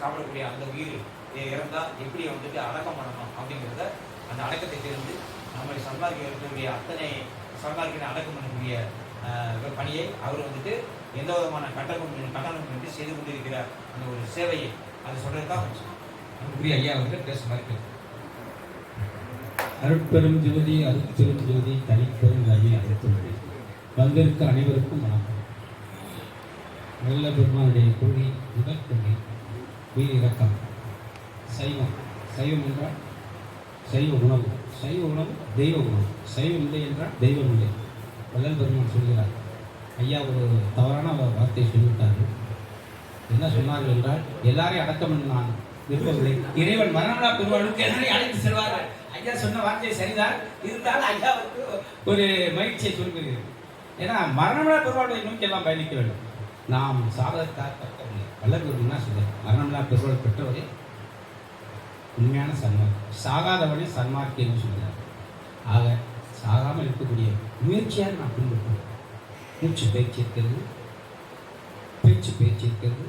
சாப்பிடக்கூடிய அந்த உயிர் இறந்தால் எப்படி வந்துட்டு அடக்கம் பண்ணணும் அப்படிங்கிறத அந்த அடக்கத்தை தெரிந்து நம்மளை சன்மார்க்கக்கூடிய அத்தனை சன்மார்க்கினை அடக்கம் பண்ணக்கூடிய பணியை அவர் வந்துட்டு எந்த விதமான கட்டணமின்றி செய்து கொண்டிருக்கிற அந்த ஒரு சேவையை அதை சொல்றது தான் அன்புக்குரிய ஐயா அவர்கள் பேச மாதிரி. அருட்பெரும் ஜோதி அருட்பெரும் ஜோதி தனிப்பெரும் ஐயா அடுத்துள்ளது வந்திருக்க அனைவருக்கும் வணக்கம். நல்ல பெருமானுடைய கொள்கை முதல் கொள்கை வீர் இறக்கம். சைவம் சைவம் என்றால் சைவ உணவு, சைவ உணவு தெய்வ உணவு, சைவம் இல்லை என்றால் தெய்வம் இல்லை. வள்ளல் பெருமான் சொல்கிறார். ஐயா ஒரு தவறான வார்த்தையை சொல்லிவிட்டார்கள். என்ன சொன்னார்கள் என்றால், எல்லாரையும் அடக்கம் நான் விரும்பவில்லை, இறைவன் மரணா பெருமாளுக்கு எல்லாரையும் அழைத்து செல்வார்கள். ஐயா சொன்ன வார்த்தை சரிதான், இருந்தால் ஐயாவுக்கு ஒரு மகிழ்ச்சியை சொல்கிறேன். ஏன்னா மரணமில்லா பெருமாளை நோக்கி எல்லாம் பயணிக்க வேண்டும். நாம் சாதகத்தாக கற்கவில்லை. வள்ளல் பெருமான் சொல்ல மரணமில்லா பெருமாள் பெற்றவரே உண்மையான சன்மார்க்கம், சாகாதவனே சன்மார்க்கம் என்று சொல்கிறார். ஆக சாகாமல் இருக்கக்கூடிய முயற்சியாக நான் பின்பற்றுவேன். மூச்சு பயிற்சி இருக்கிறது, பேச்சு பயிற்சி இருக்கிறது,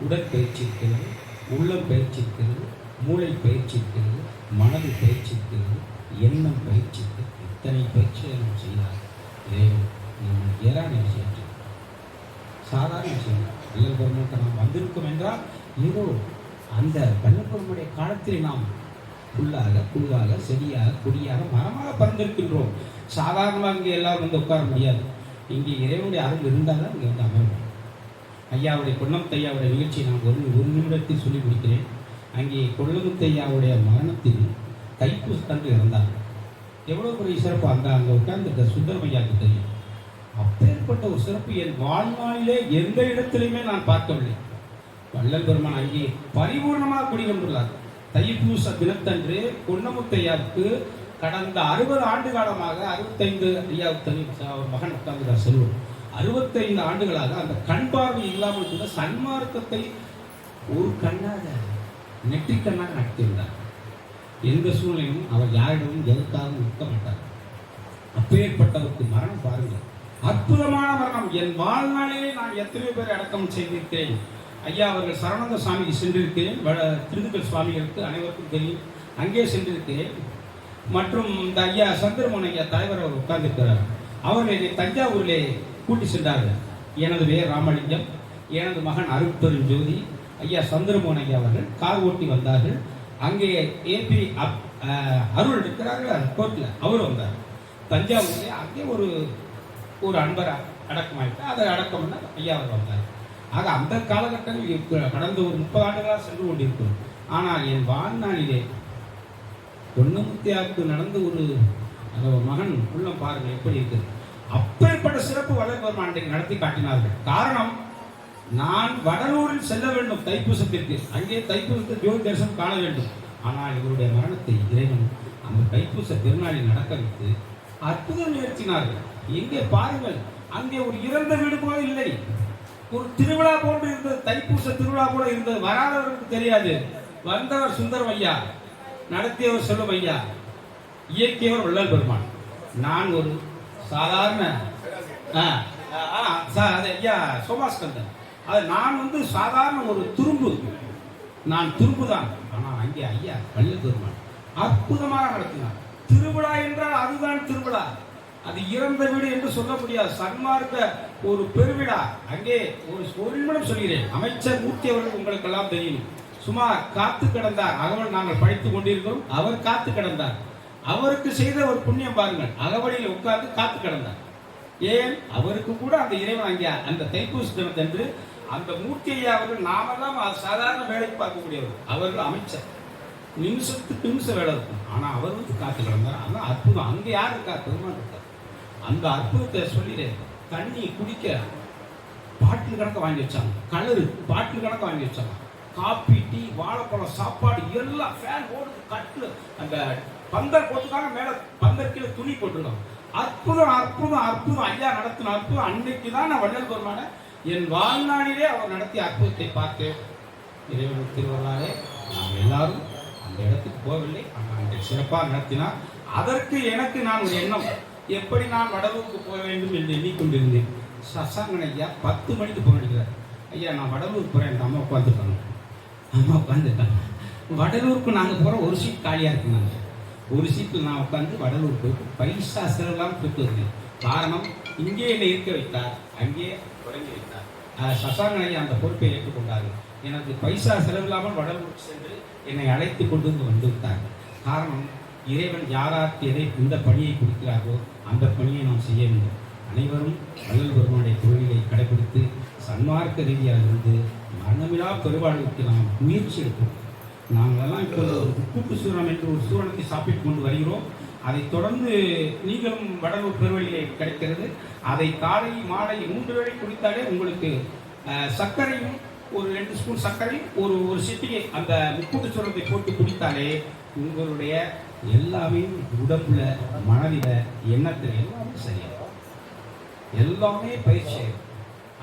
உடற்பயிற்சி இருக்கிறது, உள்ளம் பயிற்சி இருக்கிறது, மூளை பயிற்சி இருக்கிறது, மனது பயிற்சி இருக்கிறது, எண்ணம் பயிற்சி இருக்கிறது. இத்தனை பயிற்சியை நாம் செய்தால் இறைவன் நம்ம ஏராள விஷயம், சாதாரண விஷயம். வள்ளல் பெருமானுக்கு நாம் வந்திருக்கோம் என்றால் ஏதோ அந்த வள்ளல் பெருமானுடைய காலத்தில் நாம் புல்லாக புல்லாக செடியாக கொடியாக மரமாக பறந்திருக்கின்றோம். சாதாரணமாக இங்கே எல்லாரும் வந்து உட்கார முடியாது. இங்கே இறைவனுடைய அருள் இருந்தால் தான் இங்கே வந்து அமரும். ஐயாவுடைய கொல்லமுத்தையாவுடைய நிகழ்ச்சியை நான் ஒரு நிமிடத்தில் சொல்லி முடிக்கிறேன். அங்கே கொல்லமுத்தையாவுடைய மரணத்தில் தைப்பூசத்தன்று இறந்தாங்க. எவ்வளோ பெரிய சிறப்பு! அங்கே உட்கார்ந்துருக்க சுந்தரமையாவுக்கு தெரியும். அப்பேற்பட்ட ஒரு சிறப்பு என் வாழ்நாளிலே எந்த இடத்திலையுமே நான் பார்க்கவில்லை. வள்ளல் பெருமான் அங்கே பரிபூர்ணமாக குடிகொண்டுள்ளார். தைப்பூச தினத்தன்று கொன்னமுத்தையாவுக்கு கடந்த 60 ஆண்டு காலமாக 65 ஐயாவுக்கு மகன் உட்கார்ந்துட்டார் செல்வம். 65 ஆண்டுகளாக அந்த கண் பார்வை இல்லாமல் கூட சன்மார்க்கத்தை ஒரு கண்ணாக நெற்றிக் கண்ணாக நடத்தியிருந்தார். எந்த சூழ்நிலையும் அவர் யாரிடமும் எதற்காகவும் நிற்க மாட்டார். அப்பேற்பட்டவருக்கு மரணம் பாருங்கள், அற்புதமான மரணம். என் வாழ்நாளிலே நான் எத்தனை பேர் அடக்கம் செய்திருக்கிறேன். ஐயா அவர்கள் சரவணந்த சுவாமிக்கு சென்றிருக்கிறேன், திருதுகள் சுவாமிகளுக்கு அனைவருக்கும் தெரியும், அங்கே சென்றிருக்கிறேன். மற்றும் இந்த ஐயா சந்திரமோகன் ஐயா தலைவர் அவர் உட்கார்ந்திருக்கிறார். அவர்கள் என்னை தஞ்சாவூரிலே கூட்டி சென்றார்கள். எனது பேர் ராமலிங்கம், எனது மகன் அருட்பெரும் ஜோதி. ஐயா சந்திரமோகன் ஐயா அவர்கள் கார் ஓட்டி வந்தார்கள். அங்கே ஏபி அருள் இருக்கிறார்கள் கோர்ட்டில், அவர் வந்தார் தஞ்சாவூரில். அங்கே ஒரு அன்பர் அடக்கமாயிட்டு அதை அடக்கம் பண்ண ஐயா அவர் வந்தார். ஆக அந்த காலகட்டங்கள் கடந்த ஒரு 30 ஆண்டுகளாக சென்று கொண்டிருக்கிறோம். ஆனால் என் வாழ்நாளிலே பொன்னமுத்தியாவுக்கு நடந்த ஒரு மகன் உள்ளம் பாருங்கள் எப்படி இருக்குது. அப்பேற்பட்ட சிறப்பு வள்ளல் பெருமான் அன்றைக்கு நடத்தி காட்டினார்கள். காரணம், நான் வடலூரில் செல்ல வேண்டும் தைப்பூசத்திற்கு, அங்கே தைப்பூசத்தை ஜோதி தரிசனம் காண வேண்டும். ஆனால் இவருடைய மரணத்தை இறைவன் அந்த தைப்பூச திருநாளில் நடக்க வைத்து அற்புதம் நிகழ்த்தினார்கள். எங்கே பாருங்கள், அங்கே ஒரு இறந்த வீடு போல இல்லை, ஒரு திருவிழா போன்று இருந்தது. தைப்பூச திருவிழா போல இருந்தது. வராதவருக்கு தெரியாது. வந்தவர் சுந்தரம் ஐயா, நடத்தியவர் செல்வம் ஐயா, இயக்கியவர் வள்ளல் பெருமான். நான் ஒரு சாதாரண ஐயா சோமாஸ்கந்தன், அது நான் சாதாரண ஒரு துரும்பு, நான் துரும்பு தான். ஆனால் அங்கே ஐயா வள்ளல் பெருமான் அற்புதமாக நடத்தினார். திருவிழா என்றால் அதுதான் திருவிழா, அது இறந்த வீடு என்று சொல்ல முடியாது. சன்மார்க்க ஒரு பெருவிழா. அங்கே ஒரு நிமிடம் சொல்கிறேன். அமைச்சர் மூர்த்தி அவர்கள் உங்களுக்கு எல்லாம் தெரியும், சுமார் காத்து கிடந்தார். அகவல் நாங்கள் படித்துக் கொண்டிருக்கிறோம். அவர் காத்து கிடந்தார். அவருக்கு செய்த ஒரு புண்ணியம் பாருங்கள், அகவலில் உட்கார்ந்து காத்து கிடந்தார். ஏன்? அவருக்கு கூட அந்த இறைவன் அங்கே அந்த தைப்பூச தினத்தன்று அந்த மூர்த்தி ஐயா அவர்கள், நாமெல்லாம் சாதாரண வேலைக்கு பார்க்கக்கூடியவர், அவர்கள் அமைச்சர், நிமிஷத்துக்கு நிமிஷம் வேலை இருக்கும். ஆனால் அவர் காத்து கிடந்தார். அதான் அற்புதம். அங்கே யார் இருக்கா? பெருமாள் இருக்கார். அந்த அற்புதத்தை சொல்லிடுறேன். தண்ணி குடிக்க பாட்டில் கணக்க வாங்கி வச்சாங்க, கலரு பாட்டில் கணக்க வாங்கி வச்சாங்க, காப்பி டீ வாழைப்பழம் சாப்பாடு எல்லாம், ஃபேன் ஓடுது, கட்டு அந்த பந்தர் போட்டுக்காங்க, மேலே பந்தர் கீழே துணி போட்டுருக்காங்க. அற்புதம் அற்புதம் அற்புதம். ஐயா நடத்தின அற்புதம். அன்னைக்கு தான் நான் வள்ளல் பெருமான என் வாழ்நாளிலே அவர் நடத்திய அற்புதத்தை பார்த்தேன். இறைவன் திருவள்ளாரே நாம் எல்லாரும் அந்த இடத்துக்கு போகவில்லை, ஆனால் அன்றைக்கு சிறப்பாக நடத்தினார். அதற்கு எனக்கு நான் ஒரு எண்ணம், எப்படி நான் வடலூருக்கு போக வேண்டும் என்று எண்ணிக்கொண்டிருந்தேன். சசாங்கன் ஐயா 10 மணிக்கு போக வேண்டியது. ஐயா நான் வடலூர் போகிறேன், என் அம்மா உட்காந்துருக்காங்க. அம்மா உட்காந்துருக்காங்க. வடலூருக்கு நாங்கள் போகிற ஒரு சீட் காலியாக இருக்குங்க. ஒரு சீட்டில் நான் உட்காந்து வடலூர் போயிட்டு பைசா செலவெல்லாம் போயிட்டு வருவேன். காரணம், இங்கே என்னை இருக்க வைத்தார், அங்கே தொடங்கி வைத்தார். சசாங்கனை அந்த பொறுப்பை ஏற்றுக்கொண்டார்கள். எனக்கு பைசா செலவில்லாமல் வடலூருக்கு சென்று என்னை அழைத்து கொண்டு வந்து விட்டார்கள். காரணம், இறைவன் யாராருக்கு எதை இந்த பணியை கொடுக்கிறாரோ அந்த பணியை நாம் செய்ய வேண்டும். அனைவரும் வள்ளல் பெருமானுடைய தொழிலை கடைபிடித்து சன்மார்க்க ரீதியாக இருந்து மரணமில்லா பெருவாழ்வுக்கு நாம் முயற்சி எடுப்போம். நாங்களெல்லாம் இப்போ ஒரு கூட்டு சூரணம் என்று ஒரு சூரணத்தை சாப்பிட்டு கொண்டு வருகிறோம். அதை தொடர்ந்து நீங்களும் வடலூர் பெருவழியிலே கிடைக்கிறது. அதை காலை மாலை 3 வேளை குடித்தாலே உங்களுக்கு சர்க்கரையும் ஒரு 2 ஸ்பூன் சர்க்கரை ஒரு சிட்டிகை அந்த முக்கூட்டு சூரணத்தை போட்டு குடித்தாலே உங்களுடைய எல்லாமே உடம்புல மனதில எண்ணத்தில் எல்லாமே சரியாகும். எல்லாமே பயிற்சி.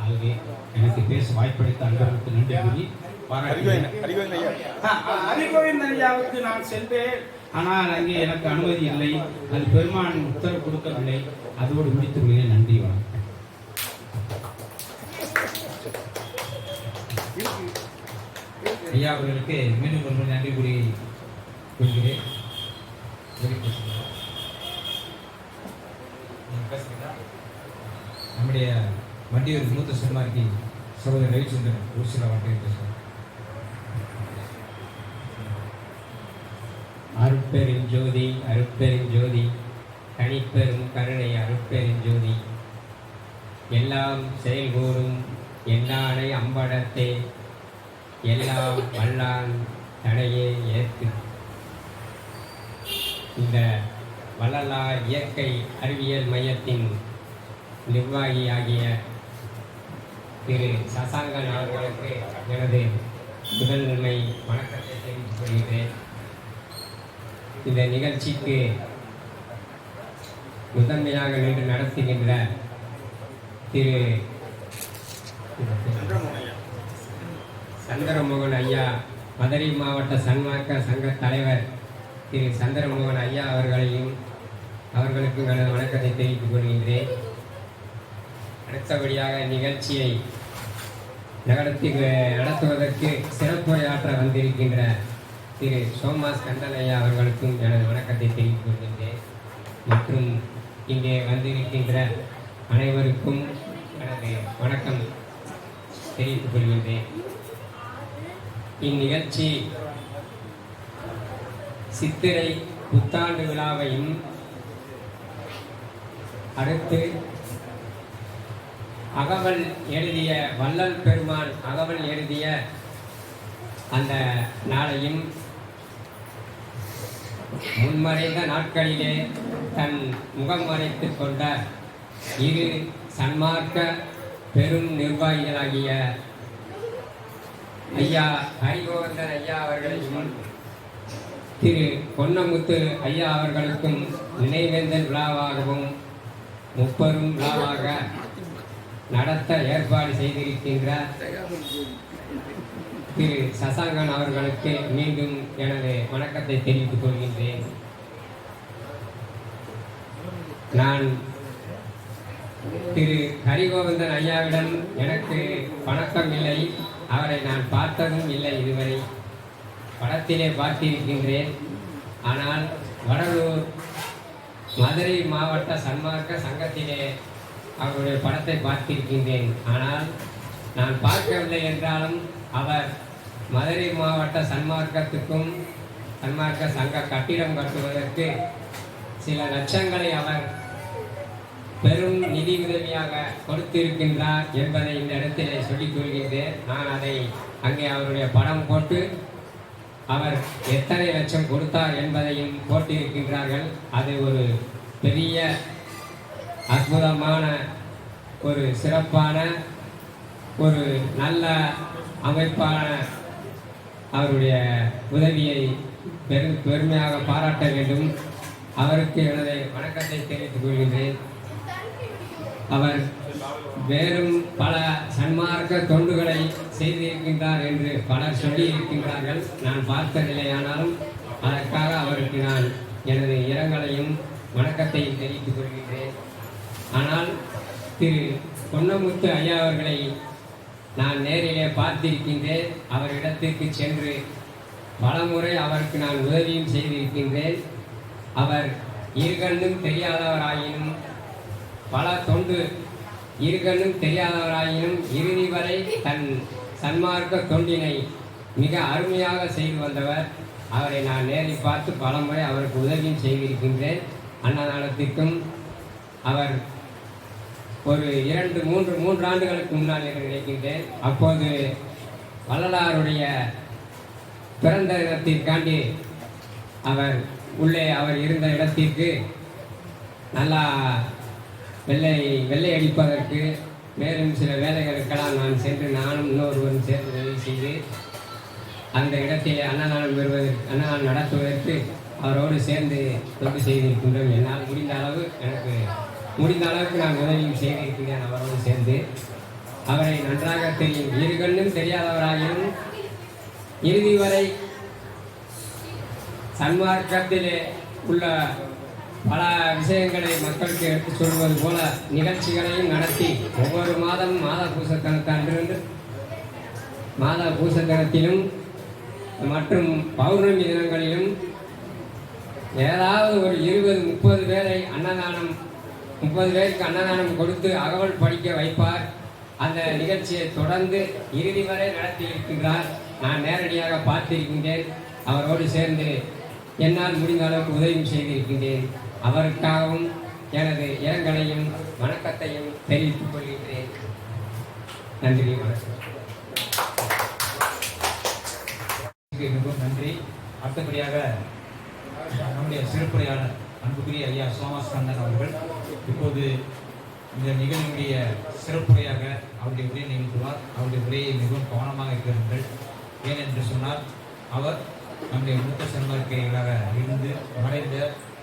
ஆகவே எனக்கு பேச வாய்ப்பளித்த அன்பர்களுக்கு நன்றி கூறி ஹரிகோவிந்தன் ஐயாவுக்கு நான் சென்றேன். ஆனால் அங்கே எனக்கு அனுமதி இல்லை. அது பெருமான் உத்தரவு கொடுக்கவில்லை. அதோடு முடித்துக் கொள்கிறேன். நன்றி, வணக்கம். ஐயா அவர்களுக்கு மீண்டும் ஒரு நன்றி கூறி கொள்கிறேன். நம்முடைய வண்டியூர் மூத்த சன்மார்க்கி சகோதரர் ரவிச்சந்திரன் ஒரு சில வார்த்தைகள் பேசுவார். அருட்பெருஞ்சோதி அருட்பெருஞ்சோதி தனிப்பெரும் கருணை அருட்பெருஞ்சோதி எல்லாம் செயல்கூடும் என்னானை அம்படத்தே எல்லாம் வல்லான் தடையே ஏற்று. இந்த வள்ளலார் இயற்கை அறிவியல் மையத்தின் நிர்வாகியாகிய திரு சசாங்கன் அவர்களுக்கு எனது முதன்மை வணக்கத்தை தெரிவித்துக் கொள்கிறேன். இந்த நிகழ்ச்சிக்கு முதன்மையாக நின்று நடத்துகின்ற திரு சந்திரமோகன் ஐயா, மதுரை மாவட்ட சன்மார்க்க சங்க தலைவர் திரு சந்திரமோகன் ஐயா அவர்களுக்கு எனது வணக்கத்தை தெரிவித்துக் கொள்கின்றேன். அடுத்தபடியாக நிகழ்ச்சியை நடத்துவதற்கு சிறப்புரையாற்ற வந்திருக்கின்ற திரு சோமாஸ் கந்தன் ஐயா அவர்களுக்கும் எனது வணக்கத்தை தெரிவித்துக் கொள்கின்றேன். மற்றும் இங்கே வந்திருக்கின்ற அனைவருக்கும் எனது வணக்கம் தெரிவித்துக் கொள்கின்றேன். இந்நிகழ்ச்சி சித்திரை புத்தாண்டு விழாவையும் அடுத்து அகவல் எழுதிய வள்ளல் பெருமான் அகவல் எழுதிய அந்த நாளையும் முன்மறைந்த நாட்களிலே தன் முகம் மறைத்துக் கொண்ட இரு சன்மார்க்க பெரும் நிர்வாகிகளாகிய ஐயா ஹரிகோவிந்தன் ஐயா அவர்களையும் திரு பொன்னமுத்து ஐயா அவர்களுக்கும் நினைவேந்தல் விழாவாகவும் முப்பெரும் விழாவாக நடத்த ஏற்பாடு செய்திருக்கின்ற திரு சசாங்கன் அவர்களுக்கு மீண்டும் எனது வணக்கத்தை தெரிவித்துக் கொள்கின்றேன். நான் திரு ஹரிகோவிந்தன் ஐயாவிடம் எனக்கு வணக்கம் இல்லை, அவரை நான் பார்த்ததும் இல்லை. இதுவரை படத்திலே பார்த்திருக்கின்றேன். ஆனால் வடலூர் மதுரை மாவட்ட சன்மார்க்க சங்கத்திலே அவருடைய படத்தை பார்த்திருக்கின்றேன். ஆனால் நான் பார்க்கவில்லை என்றாலும் அவர் மதுரை மாவட்ட சன்மார்க்கத்துக்கும் சன்மார்க்க சங்க கட்டிடம் கட்டுவதற்கு சில லட்சங்களை அவர் பெரும் நிதி உதவியாக கொடுத்திருக்கின்றார் என்பதை இந்த இடத்திலே சொல்லிக் கொள்கின்றேன். நான் அதை அங்கே அவருடைய படம் போட்டு அவர் எத்தனை லட்சம் கொடுத்தார் என்பதையும் போட்டிருக்கின்றார்கள். அது ஒரு பெரிய அற்புதமான ஒரு சிறப்பான ஒரு நல்ல அமைப்பான அவருடைய உதவியை பெருமையாக பாராட்ட வேண்டும். அவருக்கு எனது வணக்கத்தை தெரிவித்துக் கொள்கின்றேன். அவர் வேறும் பல சன்மார்க்க தொண்டுகளை செய்திருக்கின்றார் என்று பலர் சொல்லியிருக்கின்றார்கள். நான் பார்த்ததில்லையானாலும் அதற்காக அவருக்கு நான் எனது இரங்கலையும் வணக்கத்தையும் தெரிவித்துக் கொள்கின்றேன். ஆனால் திரு பொன்னமுத்து ஐயா அவர்களை நான் நேரிலே பார்த்திருக்கின்றேன். அவர் இடத்திற்கு சென்று பலமுறை அவருக்கு நான் உதவியும் செய்திருக்கின்றேன். அவர் இருகண்ணும் தெரியாதவராயினும் இருகண்ணும் தெரியாதவராயினும் இறுதி வரை தன் சன்மார்க்க தொண்டினை மிக அருமையாக செய்து வந்தவர். அவரை நான் நேரில் பார்த்து பலமுறை அவருக்கு உதவியும் செய்திருக்கின்றேன். அன்னதானத்திற்கும் அவர் ஒரு 2-3 ஆண்டுகளுக்கு முன்னால் என்று நினைக்கின்றேன். அப்போது வள்ளலாருடைய பிறந்த இடத்திற்காண்டி அவர் இருந்த இடத்திற்கு நல்லா வெள்ளை அடிப்பதற்கு மேலும் சில வேலைகளுக்கெல்லாம் நான் சென்று நானும் இன்னொருவரும் சேர்ந்து உதவி செய்து அந்த இடத்திலே அன்னதானம் நடத்துவதற்கு அவரோடு சேர்ந்து தொண்டு செய்திருக்கின்றோம். என்னால் முடிந்த அளவுக்கு நான் உதவியும் செய்திருக்கின்றேன் அவரோடு சேர்ந்து. அவரை நன்றாக தெரியும். இருகண்ணும் தெரியாதவராயினும் இறுதி வரை சன்மார்க்கத்திலே உள்ள பல விஷயங்களை மக்களுக்கு எடுத்துச் சொல்வது போல நிகழ்ச்சிகளையும் நடத்தி ஒவ்வொரு மாதம் மாத பூசத்தனத்திலும் மற்றும் பௌர்ணமி தினங்களிலும் ஏதாவது ஒரு 20-30 பேரை 30 பேருக்கு அன்னதானம் கொடுத்து அகவல் படிக்க வைப்பார். அந்த நிகழ்ச்சியை தொடர்ந்து இறுதி வரை நடத்தி இருக்கின்றார். நான் நேரடியாக பார்த்திருக்கின்றேன். அவரோடு சேர்ந்து என்னால் முடிந்த அளவுக்கு உதவியும் செய்திருக்கின்றேன். அவருக்காகவும் எனது இரங்கலையும் வணக்கத்தையும் தெரிவித்துக் கொள்கின்றேன். நன்றி, வணக்கம். மிகவும் நன்றி. அடுத்தபடியாக நம்முடைய சிறப்புரையாளர் அன்புக்குரிய ஐயா சோமாஸ்கந்தன் அவர்கள் இப்போது இந்த நிகழ்வுடைய சிறப்புரையாக அவருடைய உரையை நிகழ்த்துவார். அவருடைய உரையை மிகவும் கவனமாக இருக்கிறார்கள். ஏனென்று சொன்னால் அவர் நம்முடைய மூத்த சன்மார்க்கிகளாக இருந்து மறைந்த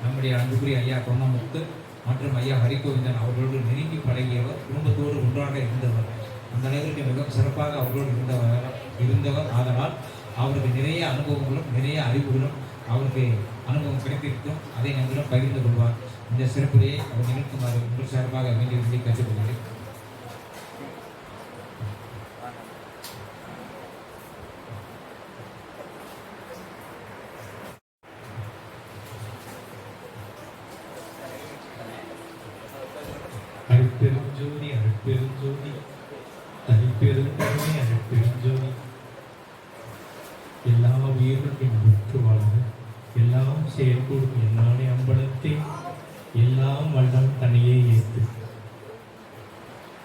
நம்முடைய அன்புக்குரிய ஐயா பொன்னமுத்து மற்றும் ஐயா ஹரிகோவிந்தன் அவர்களோடு நெருங்கி பழகியவர். குடும்பத்தோடு ஒன்றாக இருந்தவர். அந்த அளவிற்கு மிகவும் சிறப்பாக அவர்களோடு இருந்தவர். ஆதலால் அவருக்கு நிறைய அனுபவங்களும் நிறைய அறிவுகளும் அவருக்கு அனுபவம் கிடைத்திருக்கும். அதை நம்மளும் பகிர்ந்து கொள்வார். இந்த சிறப்புரையை அவர் நிகழ்த்துமாறு உங்கள் சார்பாக மீண்டும் கேட்டுக்கொள்கிறேன். அருட்பெருஞ்சோதி அருட்பெருஞ்சோதி தனிப்பெருந்தன்மை அருட்பெருஞ்சோதி எல்லா உயிர்களும் விட்டு வாழ்ந்து எல்லாம் செயற்கூடும் என்னானே அம்பலத்தை எல்லாம் வல்லம் தனியே ஏற்று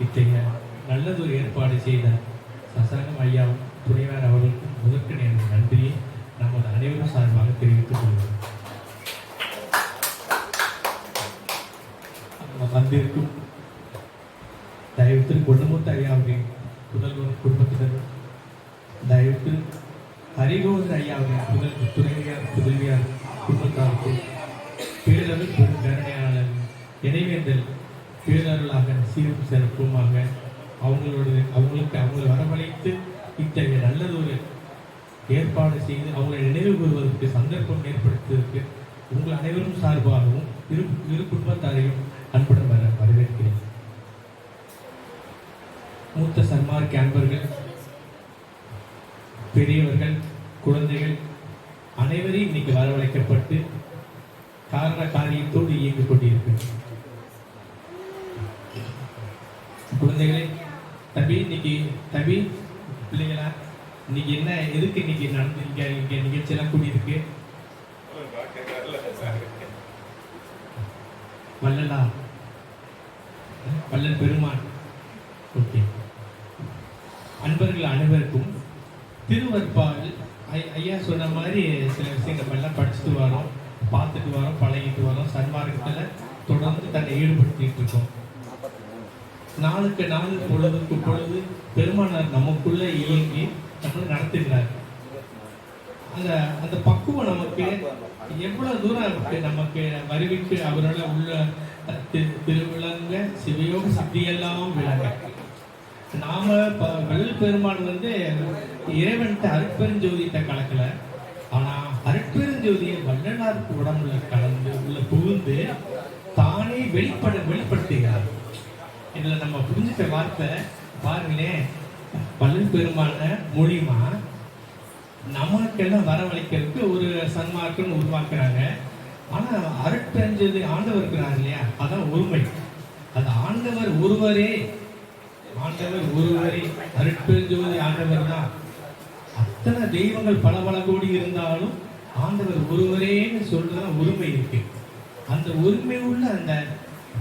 இத்தகைய நல்லதொரு ஏற்பாடு செய்த சசாங்கம் ஐயா துணைவர் அவர்களுக்கும் முதற்கு நேரம் நன்றியை நமது அனைவரும் சார்பாக தெரிவித்துக் கொள்வோம். வந்திருக்கும் தயவுத்து பொன்னமுத்து ஐயாவுடைய புதல்வர் குடும்பத்தினர், தயவுத்து ஹரிகோவிந்த ஐயாவுடைய புதல்வியார் குடும்பத்தாருக்கு பேரருள் பெரும் கருணையாளர் இணைவேந்தல் பேரருளாக சீரும் சிறப்புமாக அவங்களை வரவழைத்து இத்தகைய நல்லதொரு ஏற்பாடு செய்து அவங்களை நினைவு கூறுவதற்கு சந்தர்ப்பம் ஏற்படுத்துவதற்கு உங்கள் அனைவரும் சார்பாகவும் இரு குடும்பத்தாரையும் அன்புடன் வரவேற்கிறேன். மூத்த சன்மார்க்க அன்பர்கள், பெரியவர்கள், குழந்தைகள் அனைவரையும் இன்னைக்கு வரவழைக்கப்பட்டு காரண காரியத்தோடு இயங்கிக் கொண்டிருக்கிறது. குழந்தைகளே, தம்பி பிள்ளைகளா, இன்னைக்கு என்ன எதுக்கு இன்னைக்கு நடந்து இங்க நிகழ்ச்சியெல்லாம் கூடியிருக்கு? வள்ளல் பெருமான். ஓகே, அன்பர்கள் அனைவருக்கும் திருவற்பாவில் ஐயா சொன்ன மாதிரி சில விஷயங்கள் எல்லாம் படிச்சுட்டு வரோம், பார்த்துட்டு வரோம், பழகிட்டு வரோம். சன்மார்க்கத்தில் தொடர்ந்து தன்னை ஈடுபடுத்திட்டு இருக்கோம். நாளுக்கு நாள் பொழுதுக்கு பொழுது பெருமானார் நமக்குள்ள இயங்கி நம்மளை நடத்துகிறார். அந்த பக்குவம் நமக்கு எவ்வளவு தூரம் நமக்கு வருவிக்கு அவரோட உள்ள திருவிழங்க சிவயோக சக்தியெல்லாம் விளங்க. நாம வள்ளல் பெருமான் இறைவன்கிட்ட அருட்பெருஞ்சோதிட்ட கலக்கல, ஆனா அருட்பெருஞ்சோதியை வள்ளலாருக்கு உடம்புல கலந்து உள்ள புகுந்து தானே வெளிப்படுத்துகிறார். இதுல நம்ம புரிஞ்சுட்ட வார்த்தை பாருங்களேன், வள்ளல் பெருமான மூலியமா நமக்கெல்லாம் வரவழைக்கிறதுக்கு ஒரு சன்மார்க்கம்னு உருவாக்குறாங்க. ஆனா அருட்பெருஞ்சோதி ஆண்டவர் இருக்கிறார் இல்லையா, அதான் உரிமை. அது ஆண்டவர் ஒருவரே, ஆண்டவர் ஒருவரே, அருட்பெருஞ்சோதி ஆண்டவர் தான். அத்தனை தெய்வங்கள் பல பல கோடி இருந்தாலும் ஆண்டவர் ஒருவரேன்னு சொல்றதான் உரிமை இருக்கு. அந்த உரிமை உள்ள அந்த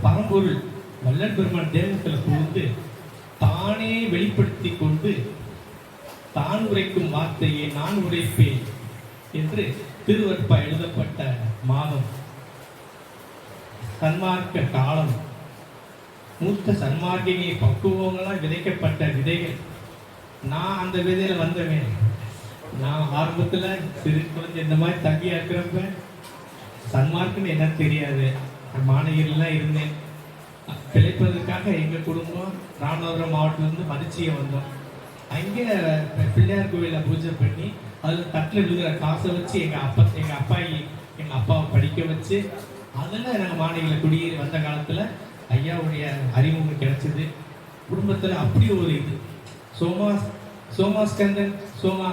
பரம்பொருள் வள்ளல் பெருமான் தேவத்தில் புகுந்து தானே வெளிப்படுத்தி கொண்டு தான் உரைக்கும் வார்த்தையை நான் உரைப்பேன் என்று திருவற்பா எழுதப்பட்ட மாதம், சன்மார்க்க காலம், மூத்த சன்மார்க்கினை பக்குவங்களாம் விதைக்கப்பட்ட விதைகள். நான் அந்த விதையில வந்தவன். நான் ஆரம்பத்துல சிறு குழந்தை இந்த மாதிரி தங்கியா இருக்கிறப்ப சன்மார்க்குன்னு என்ன தெரியாது. மாநகரிலாம் இருந்தேன். பிழைப்பதற்காக எங்க குடும்பம் ராமநாதபுரம் மாவட்டத்திலிருந்து மதிச்சியை வந்தோம். அங்கே பிள்ளையார் கோவில பூஜை பண்ணி அதில் தட்டில் விழுகிற காசை வச்சு எங்கள் அப்பாவை படிக்க வச்சு அதில் நாங்கள் மாநில குடியேறி வந்த காலத்தில் ஐயாவுடைய அறிமுகம் கிடைச்சிது. குடும்பத்தில் அப்படி ஒரு இது. சோமாஸ்கந்தன், சோமா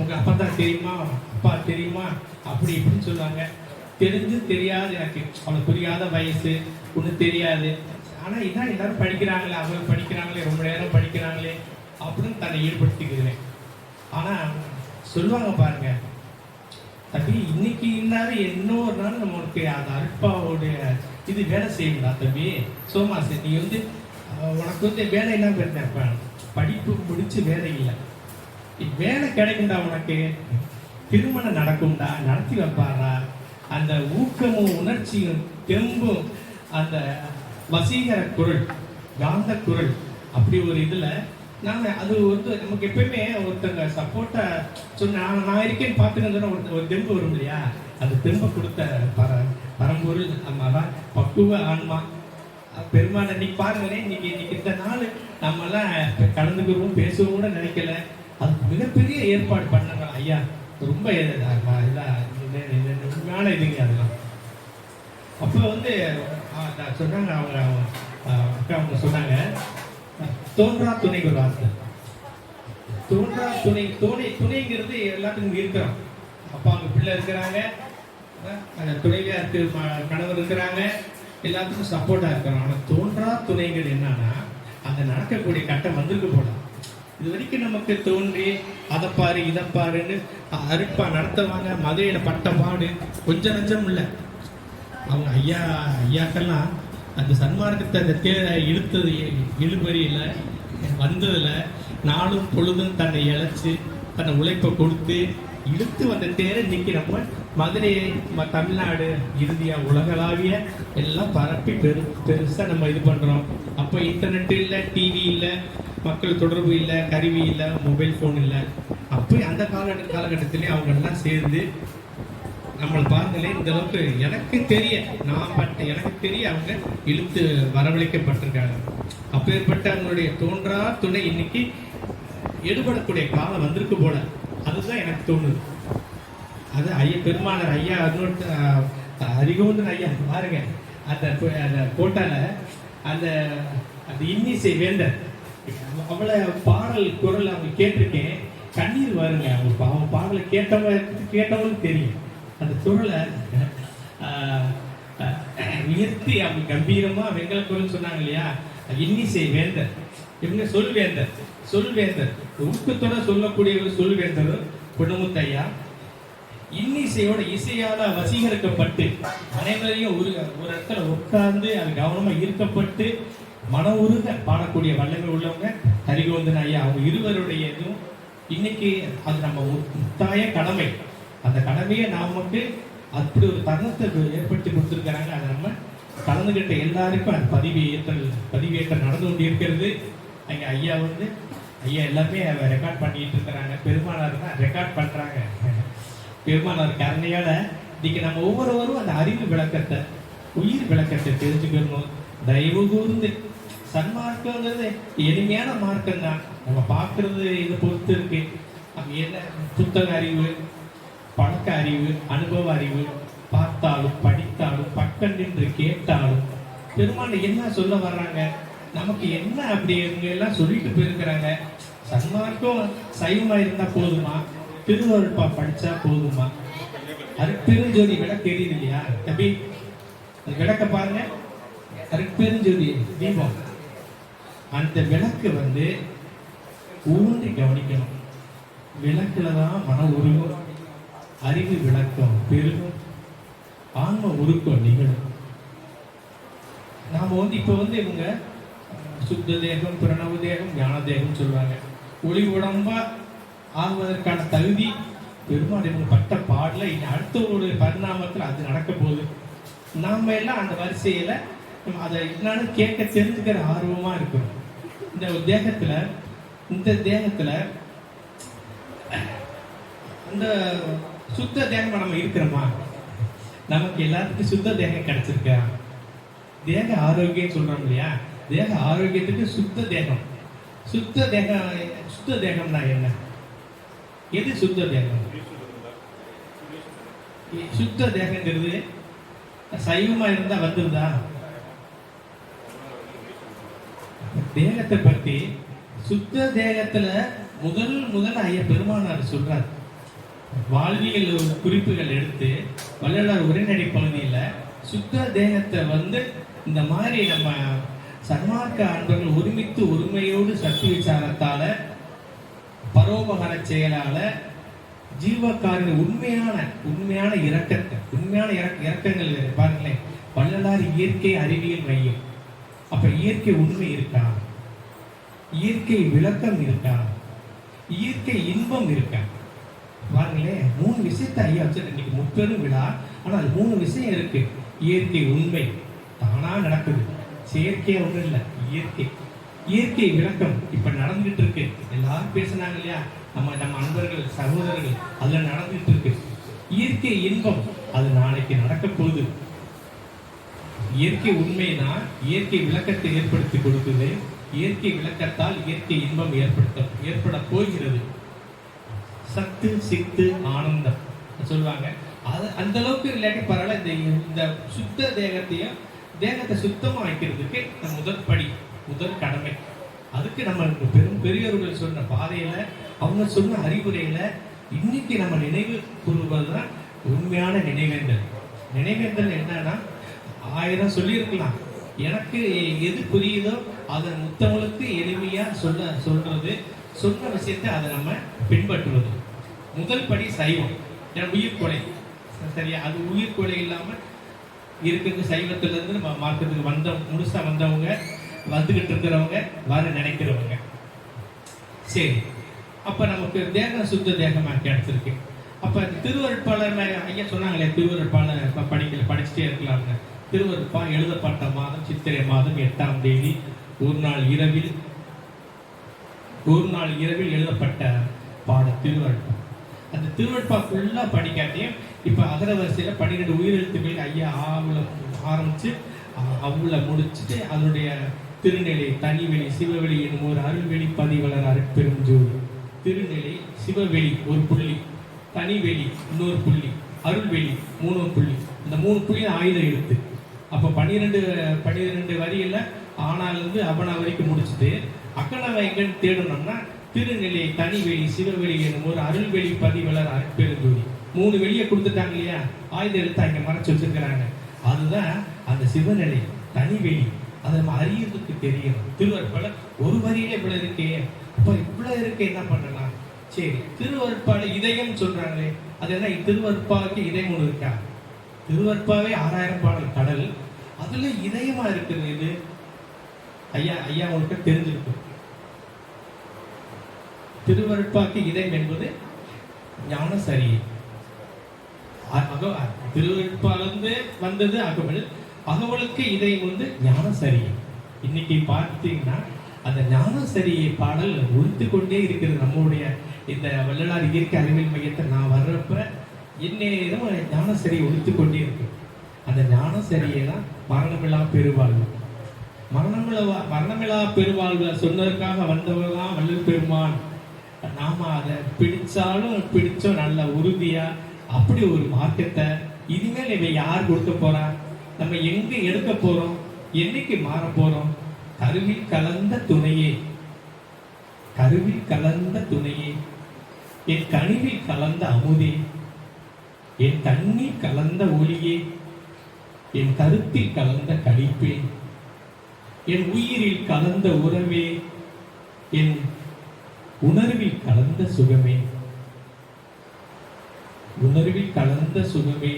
உங்கள் அப்பா தான் தெரியுமா, அப்பா தெரியுமா, அப்படி இப்படின்னு சொல்லுவாங்க. தெரிஞ்சு தெரியாது, எனக்கு அவளுக்கு புரியாத வயசு, ஒன்றும் தெரியாது. ஆனால் இதான் எல்லாரும் படிக்கிறாங்களே, அவங்க படிக்கிறாங்களே, ரொம்ப நேரம் படிக்கிறாங்களே அப்படின்னு தன்னை ஈடுபடுத்திக்கிறேன். ஆனால் சொல்லுவாங்க பாருங்க, தம்பி இன்னைக்கு இன்னாரு இன்னொரு நாள் நம்மளுக்கு அந்த அல்பாவோடைய இது வேலை செய்யுங்களா தம்பி சோமாசு, நீ உனக்கு வேலை என்ன இருப்பேன், படிப்பு முடிச்சு வேலை இல்லை, வேலை கிடைக்கும்டா உனக்கு, திருமணம் நடக்கும்டா, நடத்தி வைப்பாரா, அந்த ஊக்கமும் உணர்ச்சியும் தெம்பும் அந்த வசீகர குரல், காந்த குரல், அப்படி ஒரு இதுல அது நமக்கு எப்பயுமே ஒருத்தங்க சப்போர்ட்டா சொன்ன நான் இருக்கேன்னு பார்த்துக்கணும் ஒரு தெம்பு வரும் இல்லையா, அந்த தெம்பை கொடுத்த பரம்பொருள் அம்மாதான் பக்குவ ஆன்மா பெருமாள். இன்னைக்கு பாருங்களேன், இன்னைக்கு இந்த நாள் நம்மெல்லாம் கலந்துக்கிறோம் பேசுவோம் கூட நினைக்கல. அது மிகப்பெரிய ஏற்பாடு பண்ணாங்க ஐயா, ரொம்ப உண்மையான இதுங்க அதெல்லாம். அப்போ சொன்னாங்க அவங்க சொன்னாங்க, தோன்றா துணை ஒரு வார்த்தை. தோன்றா துணை, துணைங்கிறது எல்லாத்துக்கும் இருக்கிறோம். அப்பா அவங்க பிள்ளை இருக்கிறாங்க, துணைவியா இருக்கு, கணவர் இருக்கிறாங்க, எல்லாத்துக்கும் சப்போர்ட்டா இருக்கிறோம். ஆனா தோன்றா துணைங்கிறது என்னன்னா, அந்த நடக்கக்கூடிய கட்டம் வந்திருக்கு போல. இது வரைக்கும் நமக்கு தோன்றி அதை பாரு இதை பாருன்னு அருட்பா நடத்துவாங்க. மதுரையில பட்ட பாடு கொஞ்சம் நஞ்சம் இல்லை. அவங்க ஐயாக்கெல்லாம் அந்த சன்மார்க்கத்தை அந்த இழுத்தது இழுபறியில் வந்ததில் நாளும் பொழுதும் தன்னை இழைச்சி தன்னை உழைப்பை கொடுத்து இழுத்து வந்த தேரை இன்னைக்கு நம்ம மதுரை தமிழ்நாடு இறுதியாக உலகளாவிய எல்லாம் பரப்பி பெருசாக நம்ம இது பண்ணுறோம். அப்போ இன்டர்நெட் இல்லை, டிவி இல்லை, மக்கள் தொடர்பு இல்லை, கருவி இல்லை, மொபைல் ஃபோன் இல்லை. அப்போ அந்த காலகட்டத்திலே அவங்க எல்லாம் சேர்ந்து நம்மளை பாருங்களேன், இந்த அளவுக்கு எனக்கு தெரிய அவங்க இழுத்து வரவழைக்கப்பட்டிருக்காங்க. அப்பேற்பட்ட அவங்களுடைய தோன்றா துணை இன்னைக்கு எடுபடக்கூடிய காலம் வந்திருக்கு போல. அதுதான் எனக்கு தோணுது. அது பெருமானார் ஐயா அறிகோந்தன் ஐயா பாருங்க, அந்த கோட்டால அந்த இன்னிசை வேந்தர் அவளை பாடல் குரல் அவங்க கேட்டிருக்கேன், கண்ணீர் வருங்க. அவங்க பாடலை கேட்டவங்களுக்கு தெரியும். அந்த குரலை உயர்த்தி அவங்க கம்பீரமா வெங்கல குரல் சொன்னாங்க இல்லையா, இன்னிசை வேந்தர், இவங்க சொல்வேந்தர் ஊக்கத்தோட சொல்லக்கூடியவர் சொல்வேந்தர் பொன்னமுத்தையா. இன்னிசையோட இசையால வசீகரிக்கப்பட்டு அனைவரையும் ஒரு இடத்துல உட்கார்ந்து அது கவனமா ஈர்க்கப்பட்டு மன உருக பாடக்கூடிய வல்லமை உள்ளவங்க ஹரிகோந்தன் ஐயா. அவங்க இருவருடைய இதுவும் இன்னைக்கு அது நம்ம முத்தாய கடமை. அந்த கடமையை நமக்கு அப்படி ஒரு தருணத்தை ஏற்படுத்தி கொடுத்துருக்கிறாங்க. அதை நம்ம கலந்துகிட்ட எல்லாருக்கும் அந்த பதிவேற்றல் நடந்து கொண்டு இருக்கிறது. அங்கே ஐயா எல்லாமே ரெக்கார்ட் பண்ணிட்டு இருக்கிறாங்க. பெருமானார் தான் ரெக்கார்ட் பண்றாங்க. பெருமானார் கருணையால இன்னைக்கு நம்ம ஒவ்வொருவரும் அந்த அறிவு விளக்கத்தை, உயிர் விளக்கத்தை தெரிஞ்சுக்கணும். தயவு கூர்ந்து சன்மார்க்கங்கிறது எளிமையான மார்க்கம் தான். நம்ம பார்க்கறது இதை பொறுத்து இருக்கு. நம்ம என்ன புத்தக அறிவு, பழக்க அறிவு, அனுபவ அறிவு, பார்த்தாலும் படித்தாலும் பக்கம் நின்று கேட்டாலும் பெருமாள் என்ன சொல்ல வர்றாங்க, நமக்கு என்ன அப்படி இவங்க எல்லாம் சொல்லிட்டு போயிருக்கிறாங்க. சன்மார்க்கம் சைவமா இருந்தா போதுமா, திருவருட்பா படிச்சா போதுமா? அருட்பெருஞ்சோதி விளக்கு தெரியுது இல்லையா தம்பி? அந்த விளக்க பாருங்க, அருட்பெருஞ்சோதி தீபம். அந்த விளக்கு ஊன்றி கவனிக்கணும். விளக்குலதான் மன உருவம், அறிவு விளக்கம் பெருகும், ஆன்ம உருக்கம் நிகழும். நாம இப்ப இவங்க சுத்த தேகம், பிரணவ தேகம், ஞான தேகம் சொல்லுவாங்க. ஒளி உடம்பா ஆகுவதற்கான தகுதி பெருமாள் இவங்க பட்ட பாடல இனி அடுத்த ஒரு பரிணாமத்தில் அது நடக்க போகுது. நாம எல்லாம் அந்த வரிசையில அதை என்னன்னு கேட்க தெரிஞ்சுக்கிற ஆர்வமா இருக்கிறோம். இந்த தேகத்துல அந்த சுத்த தேகம் நம்ம இருக்கிறோமா? நமக்கு எல்லாத்துக்கும் சுத்த தேகம் கிடைச்சிருக்கா? தேக ஆரோக்கியம் சொல்றோம் இல்லையா? தேக ஆரோக்கியத்துக்கு சுத்த தேகம். சுத்த தேகம்னா என்ன? எது சுத்த தேகம்? சுத்த தேகங்கிறது சைவமா இருந்தா வந்துருதா? தேகத்தை பத்தி சுத்த தேகத்துல முதல் ஐயா பெருமானார் சொல்றார். வாழ்வியல் குறிப்புகள் எடுத்து வள்ளலார் உரைநடை பகுதியில சுத்த தேகத்தை இந்த மாதிரி நம்ம சன்மார்க்க அன்பர்கள் ஒருமித்து ஒருமையோடு சக்தி விசாரத்தால பரோபகார செயலால ஜீவக்காரின் உண்மையான இறக்கங்கள் பாருங்களேன். வள்ளலார் இயற்கை அறிவியல் மையம். அப்ப இயற்கை உண்மை இருக்கா? இயற்கை விளக்கம் இருக்கா? இயற்கை இன்பம் இருக்கா? பாருங்களேன், 3 விஷயத்தை ஐயா வச்சு இன்னைக்கு முப்பெரும் விழா. ஆனா அது 3 விஷயம் இருக்கு. இயற்கை உண்மை தானா நடக்குது, செயற்கையா ஒன்றும் இல்லை. இயற்கை விளக்கம் இப்ப நடந்துகிட்டு இருக்கு. எல்லாரும் பேசினாங்க இல்லையா, நம்ம அன்பர்கள் சகோதரர்கள், அதுல நடந்துகிட்டு இருக்கு. இயற்கை இன்பம் அது நாளைக்கு நடக்க போகுது. இயற்கை உண்மைதான் இயற்கை விளக்கத்தை ஏற்படுத்தி கொடுக்குது. இயற்கை விளக்கத்தால் இயற்கை இன்பம் ஏற்பட போகிறது. சத்து சித்து ஆனந்தம் சொல்லுவாங்க. அது அந்த அளவுக்கு இல்லாட்டி பரவாயில்ல. இந்த சுத்த தேகத்தை சுத்தமா வைக்கிறதுக்கு முதல் கடமை. அதுக்கு நம்ம பெரியவர்கள் சொன்ன பாதையில, அவங்க சொன்ன அறிவுரையில இன்னைக்கு நம்ம நினைவு கூறுவதுதான் உண்மையான நினைவேந்தல். என்னன்னா 1000 சொல்லியிருக்கலாம். எனக்கு எது புரியுதோ அதை மத்தவங்களுக்கு எளிமையா சொல்றது, சொன்ன விஷயத்தை அதை நம்ம பின்பற்றுவது. முதல் படி சைவம். உயிர்கொலை சரியா? அது உயிர்கொலை இல்லாம இருக்கிறது. சைவத்துல இருந்து நம்ம மார்க்கத்துக்கு முழுசா வந்தவங்க, வந்துகிட்டு இருக்கிறவங்க, வர நினைக்கிறவங்க. சரி, அப்ப நமக்கு தேகம் சுத்த தேகமா கிடைச்சிருக்கு. அப்ப திருவருட்பாளர் ஐயா சொன்னாங்களே, திருவருட்பாளர் படிச்சுட்டே இருக்கலாம்னு. திருவருட்பா எழுதப்பட்ட மாதம் சித்திரை மாதம் 8ஆம் தேதி ஒரு நாள் இரவில் எழுதப்பட்ட பாடம் திருவருட்பா. அந்த திருவருட்பா ஃபுல்லா படிக்காட்டியும் இப்ப அகர வரிசையில 12 உயிரெழுத்துக்கள் ஐயா ஆரம்பிச்சு அவுல முடிச்சுட்டு அதனுடைய திருநிலை தனிவெளி சிவவெளி என்னும் ஒரு அருள்வெளி பதிவலர் அருட்பெருஞ்சோதி. திருநிலை சிவவெளி ஒரு புள்ளி, தனிவெளி இன்னொரு புள்ளி, அருள்வெளி 3 புள்ளி. இந்த 3 புள்ளி ஆயுத எழுத்து. அப்ப 12 வரியில ஆனாலிருந்து அவனா வரைக்கும் முடிச்சுட்டு அக்கனவை எங்கன்னு தேடணும்னா திருநிலை தனிவெளி சிவவெளி என்னும் ஒரு அருள்வெளி பதிவலர் அருட்பெருஞ்சோதி. 3 வெளியே கொடுத்துட்டாங்க இல்லையா? ஆயுத எழுத்து அங்க மறைச்சு வச்சிருக்கிறாங்க. அதுதான் அந்த சிவநிலை தனிவெளி. அதை நம்ம அறியறதுக்கு தெரியணும். திருவருட்பால ஒரு வரியில இவ்வளவு இருக்கே, அப்ப இவ்வளவு இருக்கு, என்ன பண்ணலாம்? சரி, திருவருட்பால இதயம் சொல்றாங்களே, அது என்ன? திருவருட்பாவுக்கு இதயம் ஒன்று இருக்கா? திருவருட்பாவே 6000 பாடல் கடல், அதுல இதயமா இருக்குது. இது ஐயா உங்களுக்கு தெரிஞ்சிருக்கும். திருவருட்பாக்கு இதயம் என்பது ஞான சரியை. திருவருட்பாலிருந்து வந்தது அகவலுக்கு இதயம் ஞான சரியை. இன்னைக்கு பார்த்தீங்கன்னா அந்த ஞான சரியை பாடல் ஒழித்து கொண்டே இருக்கிறது. நம்முடைய இந்த வள்ளலார் இயற்கை அறிவியல் மையத்தை நான் வர்றப்ப இந்நேரம் ஞான சரியை ஒழித்து கொண்டே இருக்கு. அந்த ஞான சரியை தான் மரணமில்லா பெருவாழ்வு. மரணமில்லா பெருவாழ்வு சொன்னதற்காக வந்தவர் தான் வள்ளல் பெருமான். நாம அதை பிடிச்சோம் நல்ல உறுதியா அப்படி ஒரு மார்க்கத்தை இனிமேல் இவை யார் கொடுக்க போறா? நம்ம எங்க எடுக்க போறோம்? என்னைக்கு மாற போறோம்? கருவில் கலந்த துணையே கருவில் கலந்த துணையே, என் கனிவில் கலந்த அமுதே, என் கண்ணீர் கலந்த ஒளியே, என் கருத்தில் கலந்த கடிப்பே, என் உயிரில் கலந்த உறவே, என் உணர்வில் கலந்த சுகமே, உணர்வில் கலந்த சுகமே.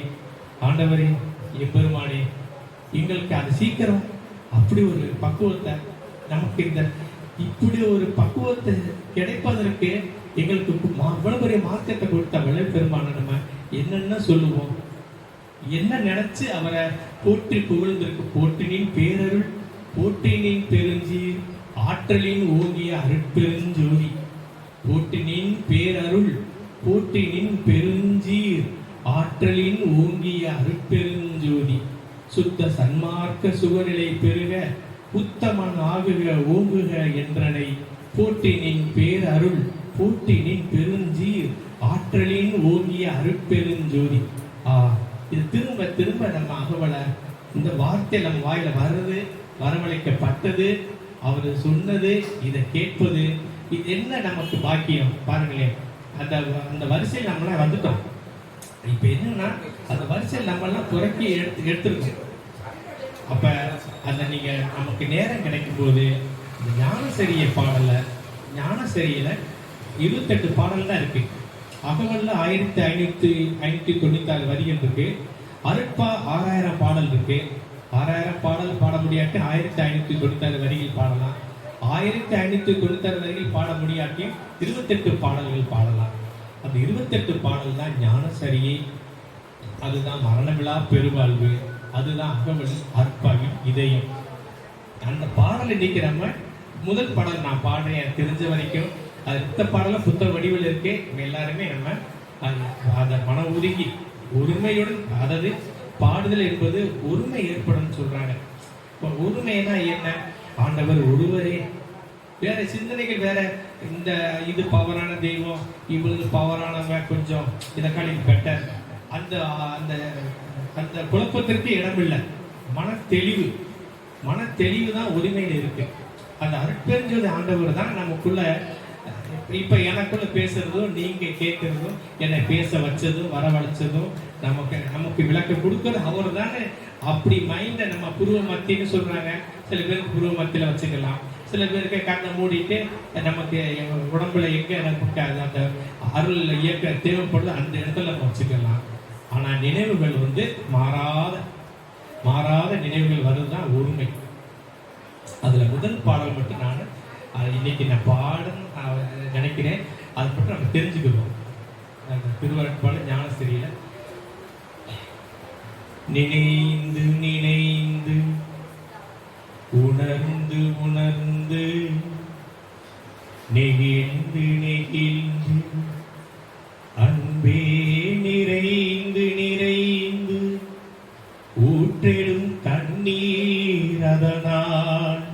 ஆண்டவரே, எம்பெருமானே, எங்களுக்கு அது சீக்கிரம் அப்படி ஒரு பக்குவத்தை, நமக்கு இந்த இப்படி ஒரு பக்குவத்தை கிடைப்பதற்கு எங்களுக்கு அவ்வளவு பெரிய மார்க்கத்தை கொடுத்த வள்ளல் பெருமான நம்ம என்னென்ன சொல்லுவோம், என்ன நினைச்சு அவரை போற்றி புகழ்ந்திருக்கு. போற்றினின் பேரருள், போற்றினின் பெருஞ்சீர், ஆற்றலின் ஓங்கிய அருட்பெருஞ்சோதி. போற்றினின் பேரருள், போற்றினின் பெருஞ்சீர், ஆற்றலின் ஓங்கிய அருட்பெருஞ்சோதி. சுத்த சன்மார்க்க சுகநிலை பெருக, உத்தமன் ஆகுக ஓங்குக என்றனை. போற்றினின் பேரருள், போற்றினின் பெருஞ்சீர், ஆற்றலின் ஓங்கிய அருட்பெருஞ்சோதி. இது திரும்ப திரும்ப நம்ம அகவல இந்த வார்த்தை நம்ம வாயில வருது, வரவழைக்கப்பட்டது, அவர் சொன்னது, இதை கேட்பது, இது என்ன நமக்கு பாக்கியம் பாருங்களேன். அந்த அந்த வரிசையில் நம்மளாம் வந்துட்டோம். இப்ப என்னன்னா அந்த வரிசையில் நம்மளாம் புறக்கி எடுத்துருக்கோம். அப்ப அந்த நீங்க நமக்கு நேரம் கிடைக்கும் போது இந்த ஞானசரிய பாடல, ஞானசரியில 28 பாடல் தான் இருக்கு. அகவல்ல 1596 வரிகள் இருக்கு. அருட்பா 6000 பாடல் இருக்கு. 6000 பாடல் பாட முடியாட்டி 1596 வரிகள் பாடலாம். 1596 வரிகள் பாட முடியாட்டியும் 28 பாடல்கள் பாடலாம். அந்த 28 பாடல் தான் ஞானசரியை, அதுதான் மரணமில்லா பெருவாழ்வு, அதுதான் அகவல் அற்பாவின் இதயம். அந்த பாடல் இன்னைக்கு நம்ம முதல் பாடல் நான் பாடுறேன், எனக்கு தெரிஞ்ச வரைக்கும் அது இந்த பாடலாம் புத்த வடிவில் இருக்கு. எல்லாருமே நம்ம அதை மன ஒதுங்கி ஒருமையுடன், அதாவது பாடுதல் என்பது ஒருமை ஏற்படும் சொல்றாங்க. ஒருமைனா என்ன? ஆண்டவர் ஒருவரே, வேற சிந்தனைகள் வேற, இந்த இது பவரான தெய்வம், இவங்களுக்கு பவரானவன் கொஞ்சம் இதை காலிங் பெட்டர், அந்த அந்த அந்த குழப்பத்திற்கு இடமில்லை. மனத்தெளிவு, மனத்தெளிவு தான் ஒருமையில் இருக்கு. அந்த அருட்பெருஞ்சோதி ஆண்டவர் தான் நமக்குள்ள, இப்ப எனக்குள்ள பேசுறதும் நீங்க கேட்கறதும், என்னை பேச வச்சதும் வரவழைச்சதும், நமக்கு விளக்க கொடுக்கறது அவர் தானே. அப்படி மைண்ட நம்ம புருவ மத்தின்னு சொல்றாங்க. சில பேருக்கு புருவ மத்தியில வச்சுக்கலாம், சில பேருக்கு கண்ணை மூடிட்டு நமக்கு உடம்புல எங்க நமக்கு அந்த அருள் இயக்க தேவைப்படுது அந்த இடத்துல நம்ம வச்சுக்கலாம். ஆனா நினைவுகள் வந்து மாறாத நினைவுகள் வருதுதான் ஒருமை. அதுல முதல் பாடல் மட்டும் நான் இன்னைக்கு நான் பாடணும் நினைக்கிறேன். அது மட்டும் நம்ம தெரிஞ்சுக்கணும். திருவருட்பாடல் ஞானசரியில நினைந்து நினைந்து உணர்ந்து உணர்ந்து நெகிழ்ந்து நெகிழ்ந்து அன்பே நிறைந்து நிறைந்து ஊற்றெடும் தண்ணீர் அதனால்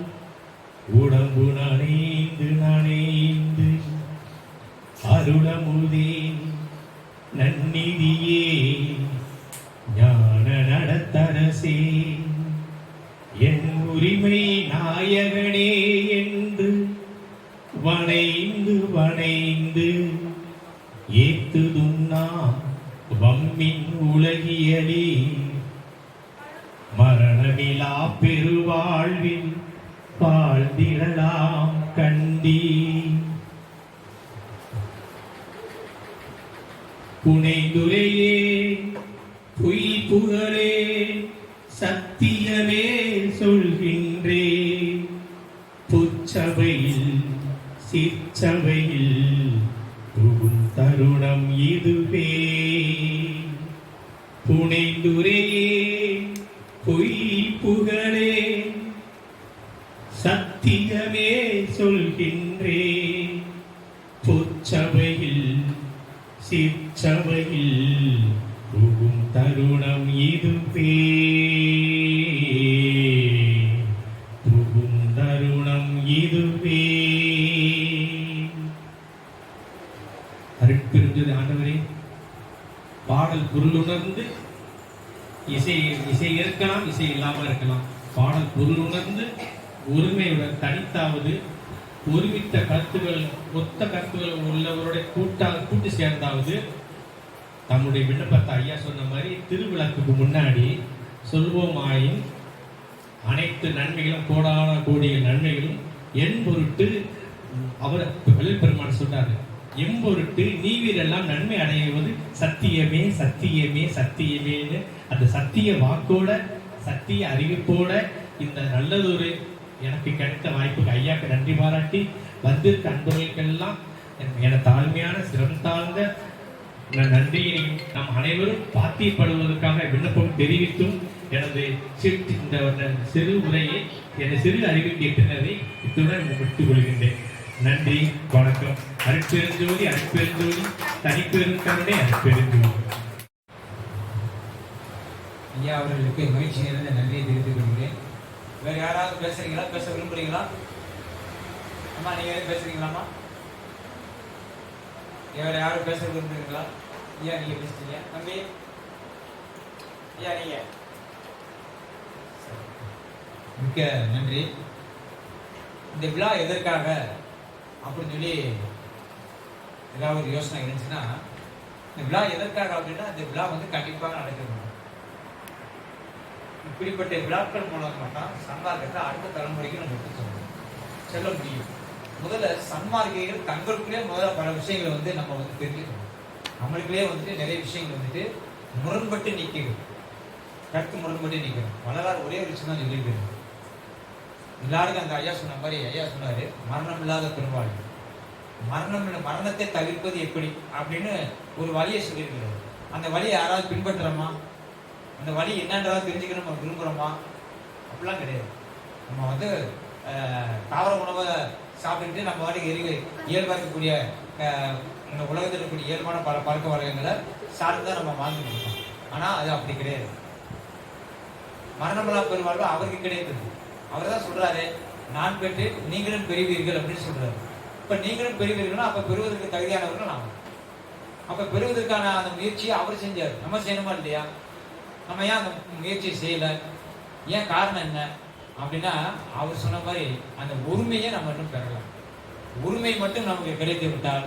உடம்பு நனைந்து நனைந்து அருளமுதே நன்னிதியே ஞான நடத்தரசே என் உரிமை நாயகனே என்று வணைந்து வணைந்து ஏத்துதும் நாம் வம்மின் உலகியலே மரணமிலா பெருவாழ்வில் வாழ்ந்திடலாம் கண்டி. புனைந்துரையே பொய் புகழே சத்தியமே சொல்கின்றே புச்சபையில் சிற்சபையில் புகும் தருணம் இதுவே. புனைந்துரையே பொய் புகழே சத்தியமே சொல்கின்றே புச்சபையில் சிற்சபையில் புகும் தருணம் இதுவே. புகும் தருணம் இதுவே. அருட்பெருஞ்சோதி ஆண்டவரே, பாடல் பொருளுணர்ந்து இசை இருக்கலாம், இசை இல்லாமல் இருக்கலாம். பாடல் பொருளுணர்ந்து ஒருமையுடன் தனித்தாவது ஒருமித்த கருத்துக்கள், ஒத்த கருத்துக்கள் உள்ளவருடைய கூட்டு சேர்ந்தாவது தம்முடைய விண்ணப்பத்தை ஐயா சொன்ன மாதிரி திருவிளக்குக்கு முன்னாடி சொல்வோமாயின் அனைத்து நன்மைகளும், கோடான கோடிய நன்மைகளும் என் பொருட்டு அவர் வள்ளல் பெருமான் சொன்னார். எம்பொருட்டு நீவீரெல்லாம் நன்மை அடைவது சத்தியமே சத்தியமே சத்தியமேன்னு அந்த சத்திய வாக்கோட, சத்திய அறிவிப்போட இந்த நல்லதொரு எனக்கு கிடைத்த வாய்ப்புக்கு ஐயாக்கு நன்றி பாராட்டி வந்திருக்க அன்பர்களுக்கெல்லாம் என தாழ்மையான சிரம் தாழ்ந்த நன்றியினையும் நம் அனைவரும் பாத்தியப்படுவதற்காக விண்ணப்பம் தெரிவித்தும் எனது இந்த சிறு உரையை, எனது சிறு அறிவில் கேட்டினதை இத்துடன் முடித்துக் கொள்கின்றேன். நன்றி, வணக்கம். அருட்பெருஞ்சோதி அருட்பெருஞ்சோதி தனிப்பெருங்கருணை அருட்பெருஞ்சோதி. ஐயா அவர்களுக்கு மகிழ்ச்சி நிறைந்த நன்றியை தெரிவித்துக் கொள்கிறேன். வேற யாராவது பேசுறீங்களா? பேச விரும்புறீங்களா? அம்மா நீங்க பேசுறீங்களாம்மா? வேற யாரும் பேச விரும்புறீங்களா? ஐயா நீங்க பேசுறீங்க. தம்பி ஐயா நீங்க. மிக்க நன்றி. இந்த விழா எதற்காக அப்படின்னு சொல்லி ஏதாவது ஒரு யோசனை இருந்துச்சுன்னா, இந்த விழா எதற்காக அப்படின்னா, இந்த விழா வந்து கண்டிப்பாக நடக்கணும். இப்படிப்பட்ட விழாக்கள் மூலமாக தான் சன்மார்க்கத்தை அடுத்த தலைமுறைக்கு நம்ம எடுத்து செல்ல முடியும். முதல்ல சன்மார்க்கிகள் தங்களுக்குள்ளே முதல்ல பல விஷயங்களை வந்து நம்ம வந்து தெரிஞ்சுக்கணும். நம்மளுக்குள்ளே வந்துட்டு நிறைய விஷயங்கள் வந்துட்டு முரண்பட்டு நிற்கணும், கருத்து முரண்பட்டு நிற்கணும். வரலாறு ஒரே ஒரு விஷயம் தான் சொல்லியிருக்கணும். எல்லாருக்கும் அந்த ஐயா சொன்ன மாதிரி ஐயா சொன்னாரு, மரணம் இல்லாத பெருவாழ்வு. மரணத்தை தவிர்ப்பது எப்படி அப்படின்னு ஒரு வழியை சொல்லியிருக்கிறார். அந்த வழியை யாராவது பின்பற்றுறோமா? அந்த வழி என்னன்றதை தெரிஞ்சுக்கணும் நம்ம விரும்புகிறோமா? அப்படிலாம் கிடையாது. நம்ம வந்து தாவர உணவை சாப்பிட்டுட்டு நம்ம வாட்டிக்கு இயல்பாக இருக்கக்கூடிய இந்த உலகத்தில் இருக்கக்கூடிய இயல்பான பல பழக்க வழக்கங்களை சார்ந்து தான் நம்ம வாழ்ந்துட்டு இருக்கோம். ஆனால் அது அப்படி கிடையாது. மரணமில்லா பெருவாழ்வு அவருக்கு கிடைத்தது. அவர் தான் சொல்றாரு, நான் பெற்று நீங்களும் பெறுவீர்கள் அப்படின்னு சொல்றாரு. இப்ப நீங்களும் பெறுவீர்கள்னா அப்ப பெறுவதற்கு தகுதியானவர்கள் நாம். அப்ப பெறுவதற்கான அந்த முயற்சியை அவர் செஞ்சார். நம்ம செய்யணுமா இல்லையா? நம்ம ஏன் அந்த முயற்சியை செய்யல? ஏன் காரணம் என்ன அப்படின்னா, அவர் சொன்ன மாதிரி அந்த உரிமையை நம்ம இன்னும் பெறலாம். உரிமை மட்டும் நமக்கு கிடைத்து விட்டால்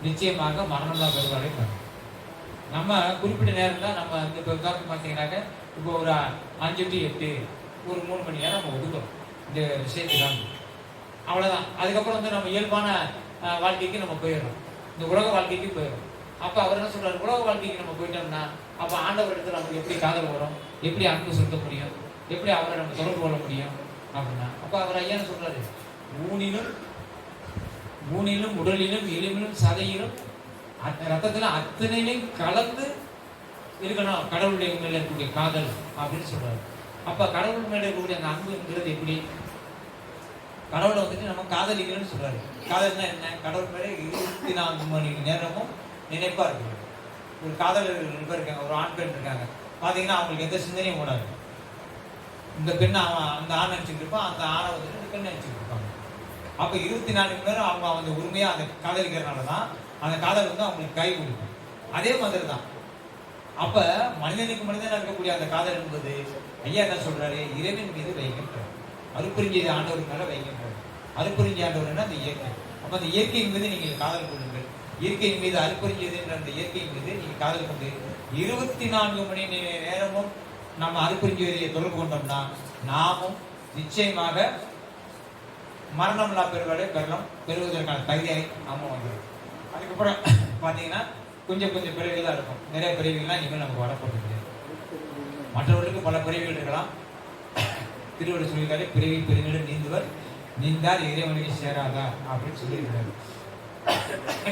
நிச்சயமாக மரணமில்லா பெறுவாரை பெறலாம். நம்ம குறிப்பிட்ட நேரத்தில் நம்ம இப்போ உதாரணம் பார்த்தீங்கன்னாக்க, இப்போ ஒரு 5 to 8 ஒரு 3 மணி நேரம் நம்ம ஒதுக்குறோம் இந்த விஷயத்துக்காக. அவ்வளோதான். அதுக்கப்புறம் வந்து நம்ம இயல்பான வாழ்க்கைக்கு நம்ம போயிடுறோம், இந்த உலக வாழ்க்கைக்கு போயிடும். அப்போ அவர் என்ன சொல்றாரு, உலக வாழ்க்கைக்கு நம்ம போயிட்டோம்னா அப்போ ஆண்டவர் இடத்துல நமக்கு எப்படி காதல் வரும், எப்படி அன்பு செலுத்த முடியும், எப்படி அவரை நம்ம தொடர்பு கொள்ள முடியும் அப்படின்னா, அப்போ அவர் ஐயா சொல்றாரு, ஊனிலும் உடலிலும் எலும்பிலும் சதையிலும் ரத்தத்துல அத்தனையிலும் கலந்து இருக்கணும் கடவுளுடைய மேல இருக்கக்கூடிய காதல் அப்படின்னு சொல்றாரு. அப்ப கடவுள் மேல இருக்கக்கூடிய அந்த அன்புங்கிறது எப்படி? கடவுளை வந்துட்டு நம்ம காதலிக்கிறோன்னு சொல்றாரு. காதல்னா என்ன? கடவுள் மேல 24 மணி நேரமும் நினைப்பா இருக்கு. ஒரு காதலர்கள் 2 பேர் இருக்காங்க, ஒரு ஆண் பெண் இருக்காங்க. பாத்தீங்கன்னா அவங்களுக்கு எந்த சிந்தனையும் ஓடாது. இந்த பெண்ணை அந்த ஆண் நினைச்சுட்டு இருப்பான், அந்த ஆணை வந்துட்டு இந்த பெண் நினைச்சுட்டு இருப்பாங்க. அப்ப 24 மணி நேரம் அவங்க வந்து உண்மையா அந்த காதலிக்கிறதுனாலதான் அந்த காதல் வந்து அவங்களுக்கு கை கொடுக்கும். அதே மாதிரி தான் அப்ப மனிதனுக்கு மனிதனா இருக்கக்கூடிய அந்த காதல் என்பது ஐயா என்ன சொல்றாரு, இறைவன் மீது வைக்கின்றார். அருட்பெருஞ்சோதி ஆண்டவர் மேல வைக்கின்றார். அருட்பெருஞ்சோதி ஆண்டவர் அந்த இயற்கை. அப்ப அந்த இயற்கையின் மீது நீங்கள் காதல் கொள்ளுங்கள். இயற்கையின் மீது அருட்பெருஞ்சோதி என்ற அந்த இயற்கையின் மீது நீங்கள் காதல் கொண்டு 24 மணி நேரமும் நம்ம அருட்பெருஞ்சோதியை தொடர்பு கொண்டோம்னா நாமும் நிச்சயமாக மரணமில்லா பெருவாழ்வை பெறுவதற்கான தகுதியை நாம வந்துடும். அதுக்கப்புறம் பார்த்தீங்கன்னா கொஞ்சம் பிறவிகள் தான் இருக்கும். நிறைய பிறவிகள்லாம் இனிமேல் நமக்கு வரப்போறது கிடையாது. மற்றவர்களுக்கு பல பிறவிகள் இருக்கலாம். திருவள்ளுவர் சொல்லியிருக்காரு, பிறவி பெருநிலம் நீந்துவர் நீந்தார் இறைவனுக்கு சேராதா அப்படின்னு சொல்லியிருக்கிறாரு.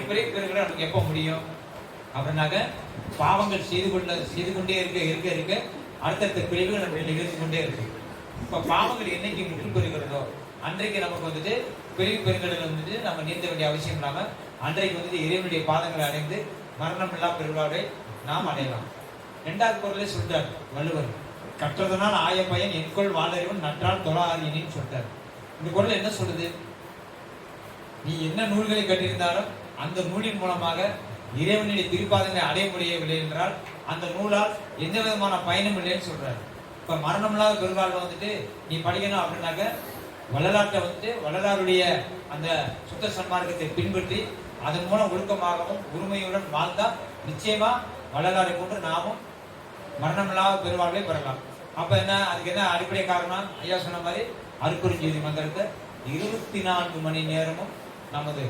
பிறவி பெருகளை நமக்கு எப்போ முடியும் அப்படின்னாக்க, பாவங்கள் செய்து கொண்டே இருக்க அடுத்தடுத்த பிரிவுகள் நம்ம நிகழ்ச்சி கொண்டே இருக்கு. இப்ப பாவங்கள் என்னைக்கு முற்று பெறுகிறதோ அன்றைக்கு நமக்கு வந்துட்டு பெரிய பெருங்கடல் வந்துட்டு நம்ம நீந்த வேண்டிய அவசியம் இல்லாம அன்றைக்கு வந்துட்டு இறைவனுடைய பாதங்களை அடைந்து மரணமில்லா பெருவாழ்வை நாம் அடையலாம். 2வது குறளே சொல்றார் வள்ளுவர், கற்றதனால் ஆய பயன் என்கொள் வாழறிவன் நற்றால் தொழாரியனின்னு சொல்றார். இந்த குறள் என்ன சொல்லுது? நீ என்ன நூல்களை கற்றிருந்தாலும் அந்த நூலின் மூலமாக இறைவனுடைய திருப்பாதங்களை அடைய முடியவில்லை என்றால் அந்த நூலால் எந்த விதமான பயனும் இல்லைன்னு சொல்றாரு. இப்ப மரணமில்லாத பெருவாழ்வை வந்துட்டு நீ படிக்கணும் அப்படின்னாக்க வள்ளலாற்றை வந்துட்டு வள்ளலாருடைய அந்த சுத்த சன்மார்க்கத்தை பின்பற்றி அதன் மூலம் ஒழுக்கமாகவும் உரிமையுடன் வாழ்ந்தால் நிச்சயமா வள்ளலாரை கொண்டு நாமும் மரணமில்லாத பெருவாழ்வை பெறலாம். அப்ப என்ன, அதுக்கு என்ன அடிப்படை காரணம்? ஐயா சொன்ன மாதிரி அருட்பெருஞ்சோதி மந்திரத்தை 24 மணி நேரமும் நமது,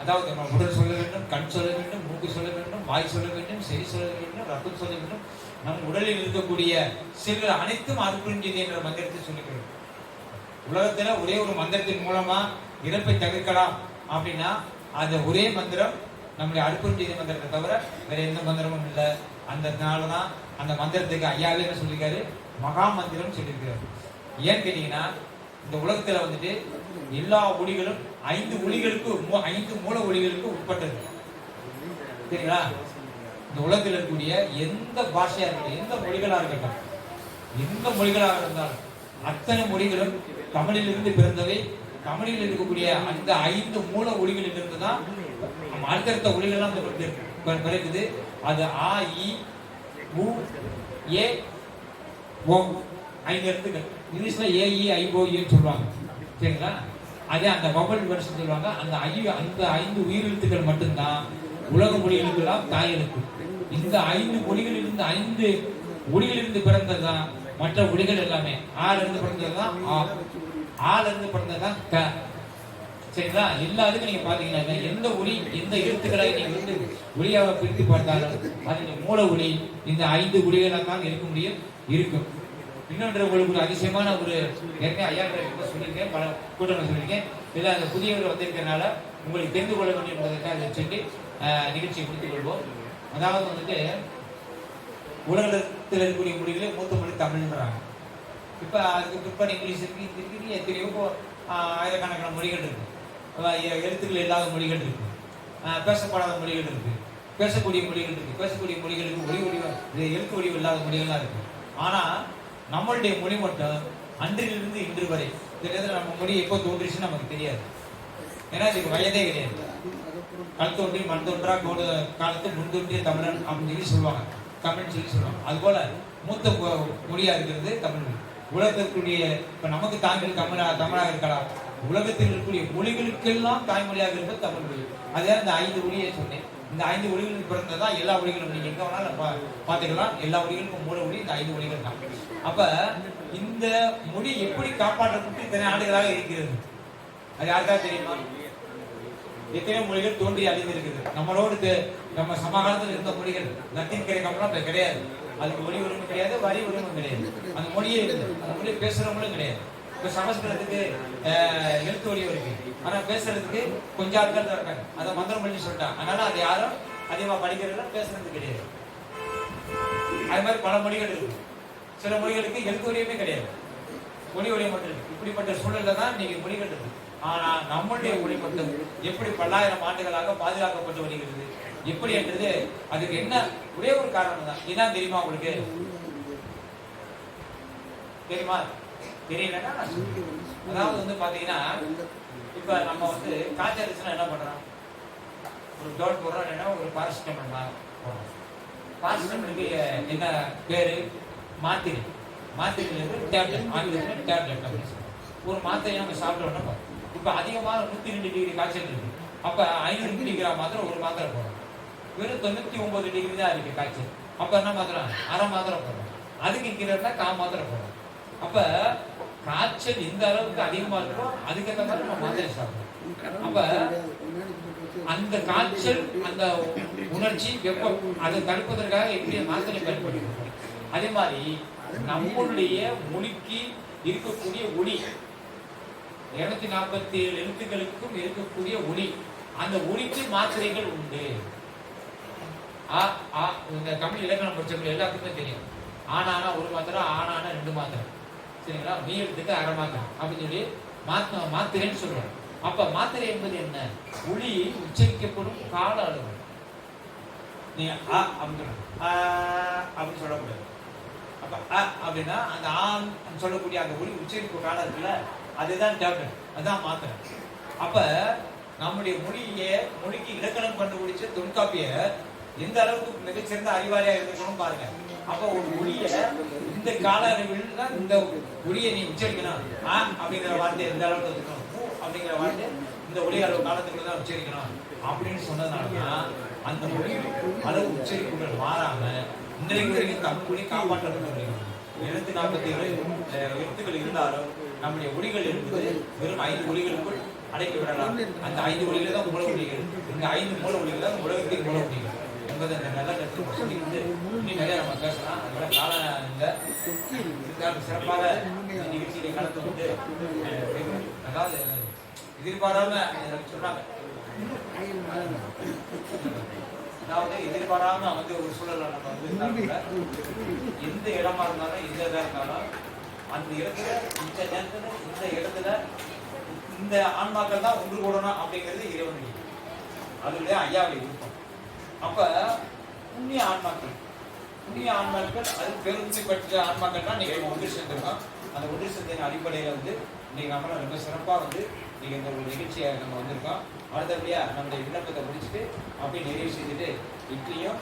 அதாவது நம்ம உடல் சொல்ல வேண்டும், கண் சொல்ல வேண்டும், மூக்கு சொல்ல வேண்டும், வாய் சொல்ல வேண்டும், செவி சொல்ல வேண்டும், ரத்தம் சொல்ல வேண்டும். நம் உடலில் இருக்கக்கூடிய செல்கள் அனைத்தும் அருட்பெருஞ்சோதி என்ற மந்திரத்தை சொல்லிக்கிறோம். உலகத்துல ஒரே ஒரு மந்திரத்தின் மூலமா இறப்பை தவிர்க்கலாம் அப்படின்னா அந்த ஒரே மந்திரம் நம்முடைய அருட்பெருஞ்சோதி மந்திரத்தை தவிர வேற எந்த மந்திரமும் இல்லை. அதனாலதான் அந்த மந்திரத்துக்கு ஐயாவே என்ன சொல்லியிருக்காரு, மகா மந்திரம் சொல்லியிருக்காரு. ஏன்னு கேட்டீங்கன்னா இந்த உலகத்துல வந்துட்டு எல்லா ஒளிகளும் 5 ஒளிகளுக்கு 5 மூல ஒளிகளுக்கு உட்பட்டது. சரிங்களா? இந்த உலகத்தில் இருக்கக்கூடிய எந்த பாஷையா இருக்கட்டும், எந்த மொழிகளா இருக்கட்டும், எந்த மொழிகளாக இருந்தாலும் அத்தனை மொழிகளும் தமிழிலிருந்து பிறந்தவை. தமிழில் இருக்கக்கூடிய அந்த 5 மூல ஒளிகளில் இருந்து தான் அடுத்தடுத்த ஒளிகள்லாம் பிறக்குது. அது ஆ, இ, உ, ஏ, ஓ 5 எழுத்துக்கள். இங்கிலீஷ்ல AEIOU சொல்லுவாங்க. சரிங்களா? அதே அந்த வவல் வெர்ஷன் சொல்லுவாங்க. அந்த 5 உயிரெழுத்துக்கள் மட்டும்தான் உலக மொழிகளுக்கெல்லாம் தாய் எழுத்து. இந்த 5 மொழிகளிலிருந்து 5 ஒளிகளிலிருந்து பிறந்ததுதான் மற்ற ஒளிகள் எல்லாமே. ஆல இருந்து பிறந்ததுதான் ஆ, ஆல இருந்து பிறந்ததுதான் க. சரிங்களா? எல்லாத்துக்கும் நீங்க பாத்தீங்கன்னா எந்த ஒளி எந்த எழுத்துக்களை நீங்க வந்து ஒளியாக பிரித்து பார்த்தாலும் அது மூல ஒளி இந்த 5 ஒளிகளாக தான் இருக்க முடியும், இருக்கும். இன்னொன்று உங்களுக்கு ஒரு அதிசயமான ஒரு ஏற்கனவே ஐயா சொல்லியிருக்கேன், பல கூட்டங்கள் சொல்லியிருக்கேன். இல்லை அந்த புதியவர்கள் வந்திருக்கிறதுனால உங்களுக்கு தெரிந்து கொள்ள வேண்டும் என்பதற்காக அதை சொல்லி நிகழ்ச்சியை முடித்துக் கொள்வோம். அதாவது வந்துட்டு உலகத்தில் இருக்கக்கூடிய மொழிகளே மூத்த மொழி தமிழ்ன்றாங்க. இப்போ அதுக்கு பிற்பாடு இங்கிலீஷ் இருக்கு, இது இருக்கு, எத்தனையோ ஆயிரக்கணக்கான மொழிகள் இருக்கு. எழுத்துக்கள் இல்லாத மொழிகள் இருக்கு, பேசப்படாத மொழிகள் இருக்கு, பேசக்கூடிய மொழிகள் இருக்கு. பேசக்கூடிய மொழிகளுக்கு ஒளி வடிவம், எழுத்து வடிவம் இல்லாத மொழிகள்லாம் இருக்கு. ஆனா நம்மளுடைய மொழி மட்டும் அன்றிலிருந்து இன்று வரை கிட்டத்தட்ட நம்ம மொழி எப்போ தோன்றிச்சுன்னு நமக்கு தெரியாது. ஏன்னா இதுக்கு வயதே கிடையாது. கல் தோன்றி மண் தோன்றா காலத்து முன் தோன்றிய தமிழன் அப்படின்னு சொல்லி சொல்லுவாங்க, தமிழ் சொல்லி சொல்லுவாங்க. அதுபோல மூத்த மொழியா இருக்கிறது தமிழ் மொழி. உலகத்திற்குரிய இப்ப நமக்கு தாய்மொழி தமிழாக இருக்கலாம், உலகத்தில் இருக்கக்கூடிய மொழிகளுக்கெல்லாம் தாய்மொழியாக இருப்பது தமிழ் மொழி. அதே அந்த 5 ஒளியை சொன்னேன். இந்த 5 ஒளிகளுக்கு பிறந்ததான் எல்லா ஒளிகளும். நீங்க எங்க வேணாலும் பார்த்துக்கலாம், எல்லா ஒளிகளுக்கும் மூல ஒளி இந்த 5 ஒளிகள் தான். அப்ப இந்த மொழி எப்படி காப்பாற்றப்பட்டு இத்தனை ஆண்டுகளாக இருக்கிறது அது யாருக்காக தெரியுமா? எத்தனையோ மொழிகள் தோன்றி அழிந்திருக்குது. நம்மளோடு நம்ம சமகாலத்தில் இருந்த மொழிகள் லத்தீன் கிரேக்கம்லாம் இப்ப கிடையாது. அதுக்கு ஒளி உரிமை கிடையாது, வரி உரிமை கிடையாது. அந்த மொழியே இருக்குது, அந்த மொழியை பேசுறவங்களும் கிடையாது. இப்ப சமஸ்கிருதத்துக்கு எழுத்து வடிவம் இருக்கு, ஆனா பேசுறதுக்கு கொஞ்சம் ஆட்கள் தான் இருக்காங்க. அதை மந்திரம் பண்ணி சொல்லிட்டான். அதனால அது யாரும் அதிகமா படிக்கிறதுல பேசுறது கிடையாது. அது மாதிரி பல மொழிகள் இருக்கு. சில மொழிகளுக்கு எழுத்து வடிவமே கிடையாது, ஒளி வடிவம் மட்டும் இருக்கு. இப்படிப்பட்ட சூழல்ல தான் இன்னைக்கு மொழிகள் இருக்கு. ஆனா நம்மளுடைய மொழி மட்டும் எப்படி பல்லாயிரம் ஆண்டுகளாக பாதுகாக்கப்பட்டு வருகிறது எப்படி என்றது அதுக்கு என்ன ஒரே ஒரு காரணம் தான். என்ன தெரியுமா உங்களுக்கு? தெரியுமா? தெரியலன்னா அதாவது வந்து பாத்தீங்கன்னா இப்ப நம்ம வந்து காய்ச்சல் இருந்துச்சுன்னா என்ன பண்றோம்? ஒரு டோட் போடுறோம், இல்லைன்னா ஒரு பாராசிட்டமால் போடுறோம். பாராசிட்டமாலுக்கு என்ன பேரு? மாத்திரை. மாத்திரைக்கு டேப்லெட், ஆங்கிலத்தில் டேப்லெட் அப்படின்னு சொல்லுவோம். ஒரு மாத்திரையை நம்ம சாப்பிட்டோம்னா இப்ப அதிகமாக 102 டிகிரி காய்ச்சல் இருக்கு. அப்ப 500 மில்லிகிரா மாத்திரை ஒரு மாத்திரை போடுறோம். வெறும் 99 டிகிரி தான் இருக்கு காய்ச்சல். அப்ப என்ன மாத்திரை? அரை மாத்திரை போடுறோம். அதுக்கு கீழே கால் மாத்திரை போடுறோம். அப்ப காய்ச்சல் எந்த அளவுக்கு அதிகமா இருக்கோ அதுக்கேற்ற மாதிரி நம்ம மாத்திரை சாப்பிடுறோம். அப்ப அந்த காய்ச்சல், அந்த உணர்ச்சி, வெப்பம் அதை தடுப்பதற்காக எப்படி மாத்திரை பயன்படுத்துறோம். அதே மாதிரி நம்மளுடைய மொழிக்கு இருக்கக்கூடிய ஒளி 247 எழுத்துக்களுக்கும் இருக்கக்கூடிய ஒளி, அந்த ஒளிக்கு மாத்திரைகள் உண்டு. இந்த தமிழ் இலக்கணம் படிச்சவங்க எல்லாத்துக்குமே தெரியும். ஆனானா ஒரு மாத்திரை, ஆனானா 2 மாத்திரை. சரிங்களா? மீறதுக்கு அரை மாத்திரை அப்படின்னு சொல்லி மாத்திரைன்னு சொல்றோம். அப்ப மாத்திரை என்பது என்ன? ஒளி உச்சரிக்கப்படும் கால அளவு. நீங்க அப்படின்னு சொல்லக்கூடாது. அப்ப அப்படின்னா அந்த ஆண் சொல்லக்கூடிய அந்த ஒளி உச்சரிப்பு காலம் இருக்குல்ல, அதுதான் டேப்லெட், அதுதான் மாத்திரை. அப்ப நம்முடைய மொழிக்கு இலக்கணம் கண்டுபிடிச்ச தொல்காப்பியர் எந்த அளவுக்கு மிகச்சிறந்த அறிவாளியா இருக்கணும் பாருங்க. அப்போ ஒரு ஒளியை இந்த கால அளவில் தான் இந்த ஒளியை நீ உச்சரிக்கணும். அப்படிங்கிற வார்த்தை எந்த அளவுக்கு வச்சுக்கணும், அப்படிங்கிற வார்த்தை இந்த ஒளி அளவு காலத்துக்குள்ள தான் உச்சரிக்கணும் அப்படின்னு சொன்னதுனாலதான் அந்த மொழி அளவு உச்சரிப்புகள் மாறாம இன்றைக்கு வரைக்கும் தமிழ் மொழி காப்பாற்றப்பட முடியும். 247 எழுத்துக்கள் இருந்தாலும் நம்முடைய ஒளிகள் என்பது வெறும் 5 ஒளிகளுக்குள் அடைக்க விடலாம். அந்த 5 ஒளிகள் தான் மூல ஒளிகள். இந்த 5 மூல ஒளிகள் தான் உலகத்தின் மூல ஒளிகள் என்பதை அந்த நல்ல கருத்து சொல்லி வந்து இன்னும் நிறைய நம்ம பேசலாம். அதோட கால இந்த சிறப்பாக நிகழ்ச்சியை கடத்த வந்து அதாவது எதிர்பாராம சொன்னாங்க. அதாவது எதிர்பாராம வந்து ஒரு சூழலை நம்ம வந்து எந்த இடமா இருந்தாலும் எந்த இதாக இருந்தாலும் அந்த இடத்துல இந்த நேரத்துல இந்த இடத்துல இந்த ஆன்மாக்கள் தான் ஒன்று கூடணும் அப்படிங்கிறது இறைவன். அதுல ஐயாவை இருக்கும். அப்ப புண்ணிய ஆன்மாக்கள் அது பெருமை பெற்ற ஆன்மாக்கள் தான் நீங்க ஒன்று சேர்ந்திருக்கோம். அந்த ஒன்று சேர்ந்த அடிப்படையில வந்து இன்னைக்கு நம்மளாம் ரொம்ப சிறப்பா வந்து நீங்க இந்த ஒரு நிகழ்ச்சியை நம்ம வந்திருக்கோம். அடுத்தபடியா நம்முடைய விண்ணப்பத்தை முடிச்சுட்டு அப்படியே நிறைவு செய்துட்டு இட்லியும்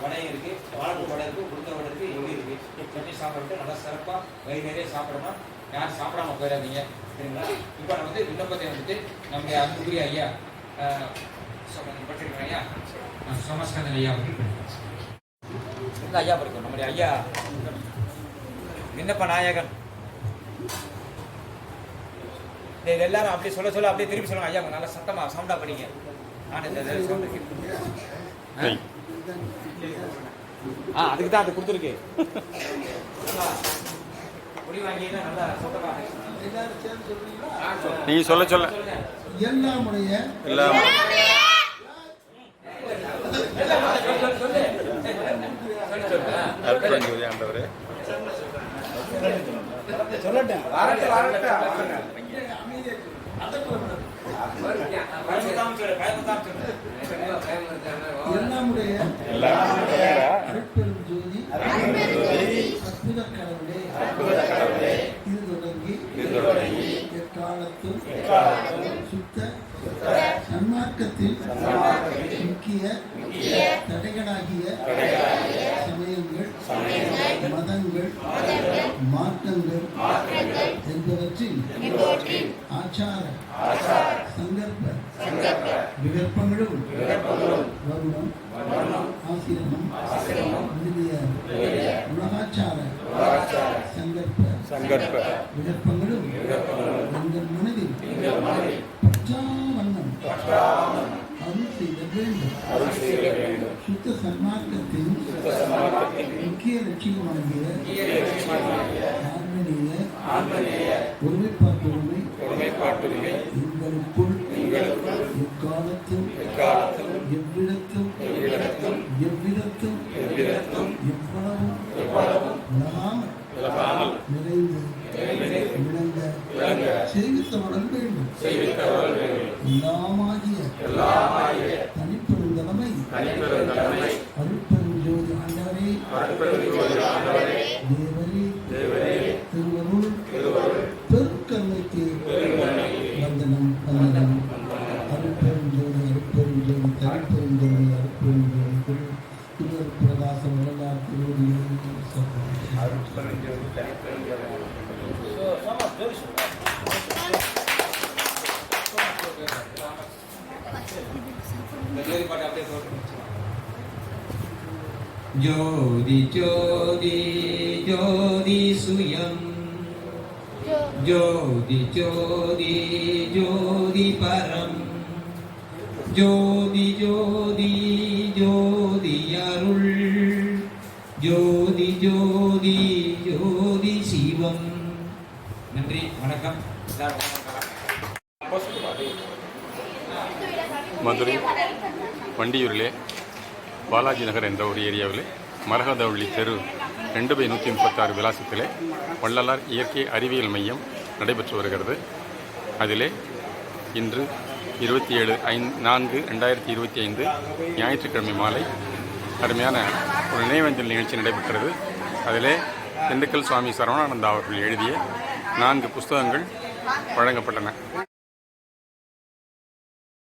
வடையும் இருக்கு, வாழைப்பூ வடை இருக்கு, உளுந்த வடை இருக்கு, எள்ளி இருக்கு. சட்னி சாப்பிட்டு நல்லா சிறப்பா வயிறு நிறைய சாப்பிடணும். யாரும் சாப்பிடாம போயிடாதீங்க, சரிங்களா? இப்போ நம்ம வந்து விண்ணப்பத்தை வந்துட்டு நம்முடைய அன்புக்குரிய ஐயா பட்டிருக்கிறோம். ஐயா சோமஸ்கந்தன் ஐயா ஐயா படிக்கும் நம்முடைய ஐயா விண்ணப்ப நாயகன். எல்லாரும் அப்படி சொல்ல அப்படியே திருப்பி சொல்லுங்க. ஐயா நல்லா சத்தமா சவுண்டா படிங்க. நான் இந்த அதுக்கு தான் அது கொடுத்துருக்கு. முடி வாங்கினா நல்லா சத்தமா நீங்க சொல்ல எல்லாமுடைய அற்புதஞ்சோதி ஆண்டவரே சொல்லட்டேன். எல்லாமுடைய அருட்பெரும் ஜோதி அற்புத கடவுளே இது தொடங்கி எக்காலத்தும் சுத்த சன்மார்க்கத்தில் முக்கிய தடைகளாகிய சமயங்கள் மதங்கள் மாற்றங்கள் என்பவற்றில் ஆச்சார சங்கற்ப விகற்பங்களும் வருணம் ஆசிரமம் முதலிய உலகாச்சார சங்கற்ப விகற்பங்களும் எங்கள் மனதில் பற்றாவண்ணம் அருள் செய்த வேண்டும். சுத்த சன்மார்க்கத்தின் முக்கிய லட்சியமாகிய ஆன்மீக ஒருமைப்பாட்டுரிமை எங்களுக்குள் எக்காலத்தும் எவ்விடத்தும் எவ்விதத்தும் எவ்வளவும் உலகாமல் நிறைந்து விளங்க செய்வித்தவர்கள் வேண்டும். எல்லாமாகிய தனிப்பெருந்தலைமை அருட்பெரும் ஜோதி ஆண்டவரே தேவரே திருவருள் பெருக்கருணைக்கு வந்தனம் அருட்பெரும் ஜோதி தனிப்பெரும் ஜோதி அருட்பெரும் ஜோதி திருவருள் பிரகாசம் வரலாறு திருவடியை ஜோதி ஜோதி ஜோதி சுயம் ஜோதி ஜோதி ஜோதி பரம் ஜோதி ஜோதி ஜோதி அருள் ஜோதி ஜோதி ஜோதி சிவம். நன்றி, வணக்கம். மதுரை வண்டியூரிலே பாலாஜி நகர் என்ற ஒரு ஏரியாவில் மரகதவள்ளி தெரு 2/136 விலாசத்திலே வள்ளலார் இயற்கை அறிவியல் மையம் நடைபெற்று வருகிறது. அதிலே இன்று 27/4/2025 ஞாயிற்றுக்கிழமை மாலை அருமையான ஒரு நினைவஞ்சல் நிகழ்ச்சி நடைபெற்றது. அதிலே திண்டுக்கல் சுவாமி சரவணானந்தா அவர்கள் எழுதிய 4 புஸ்தகங்கள் வழங்கப்பட்டன.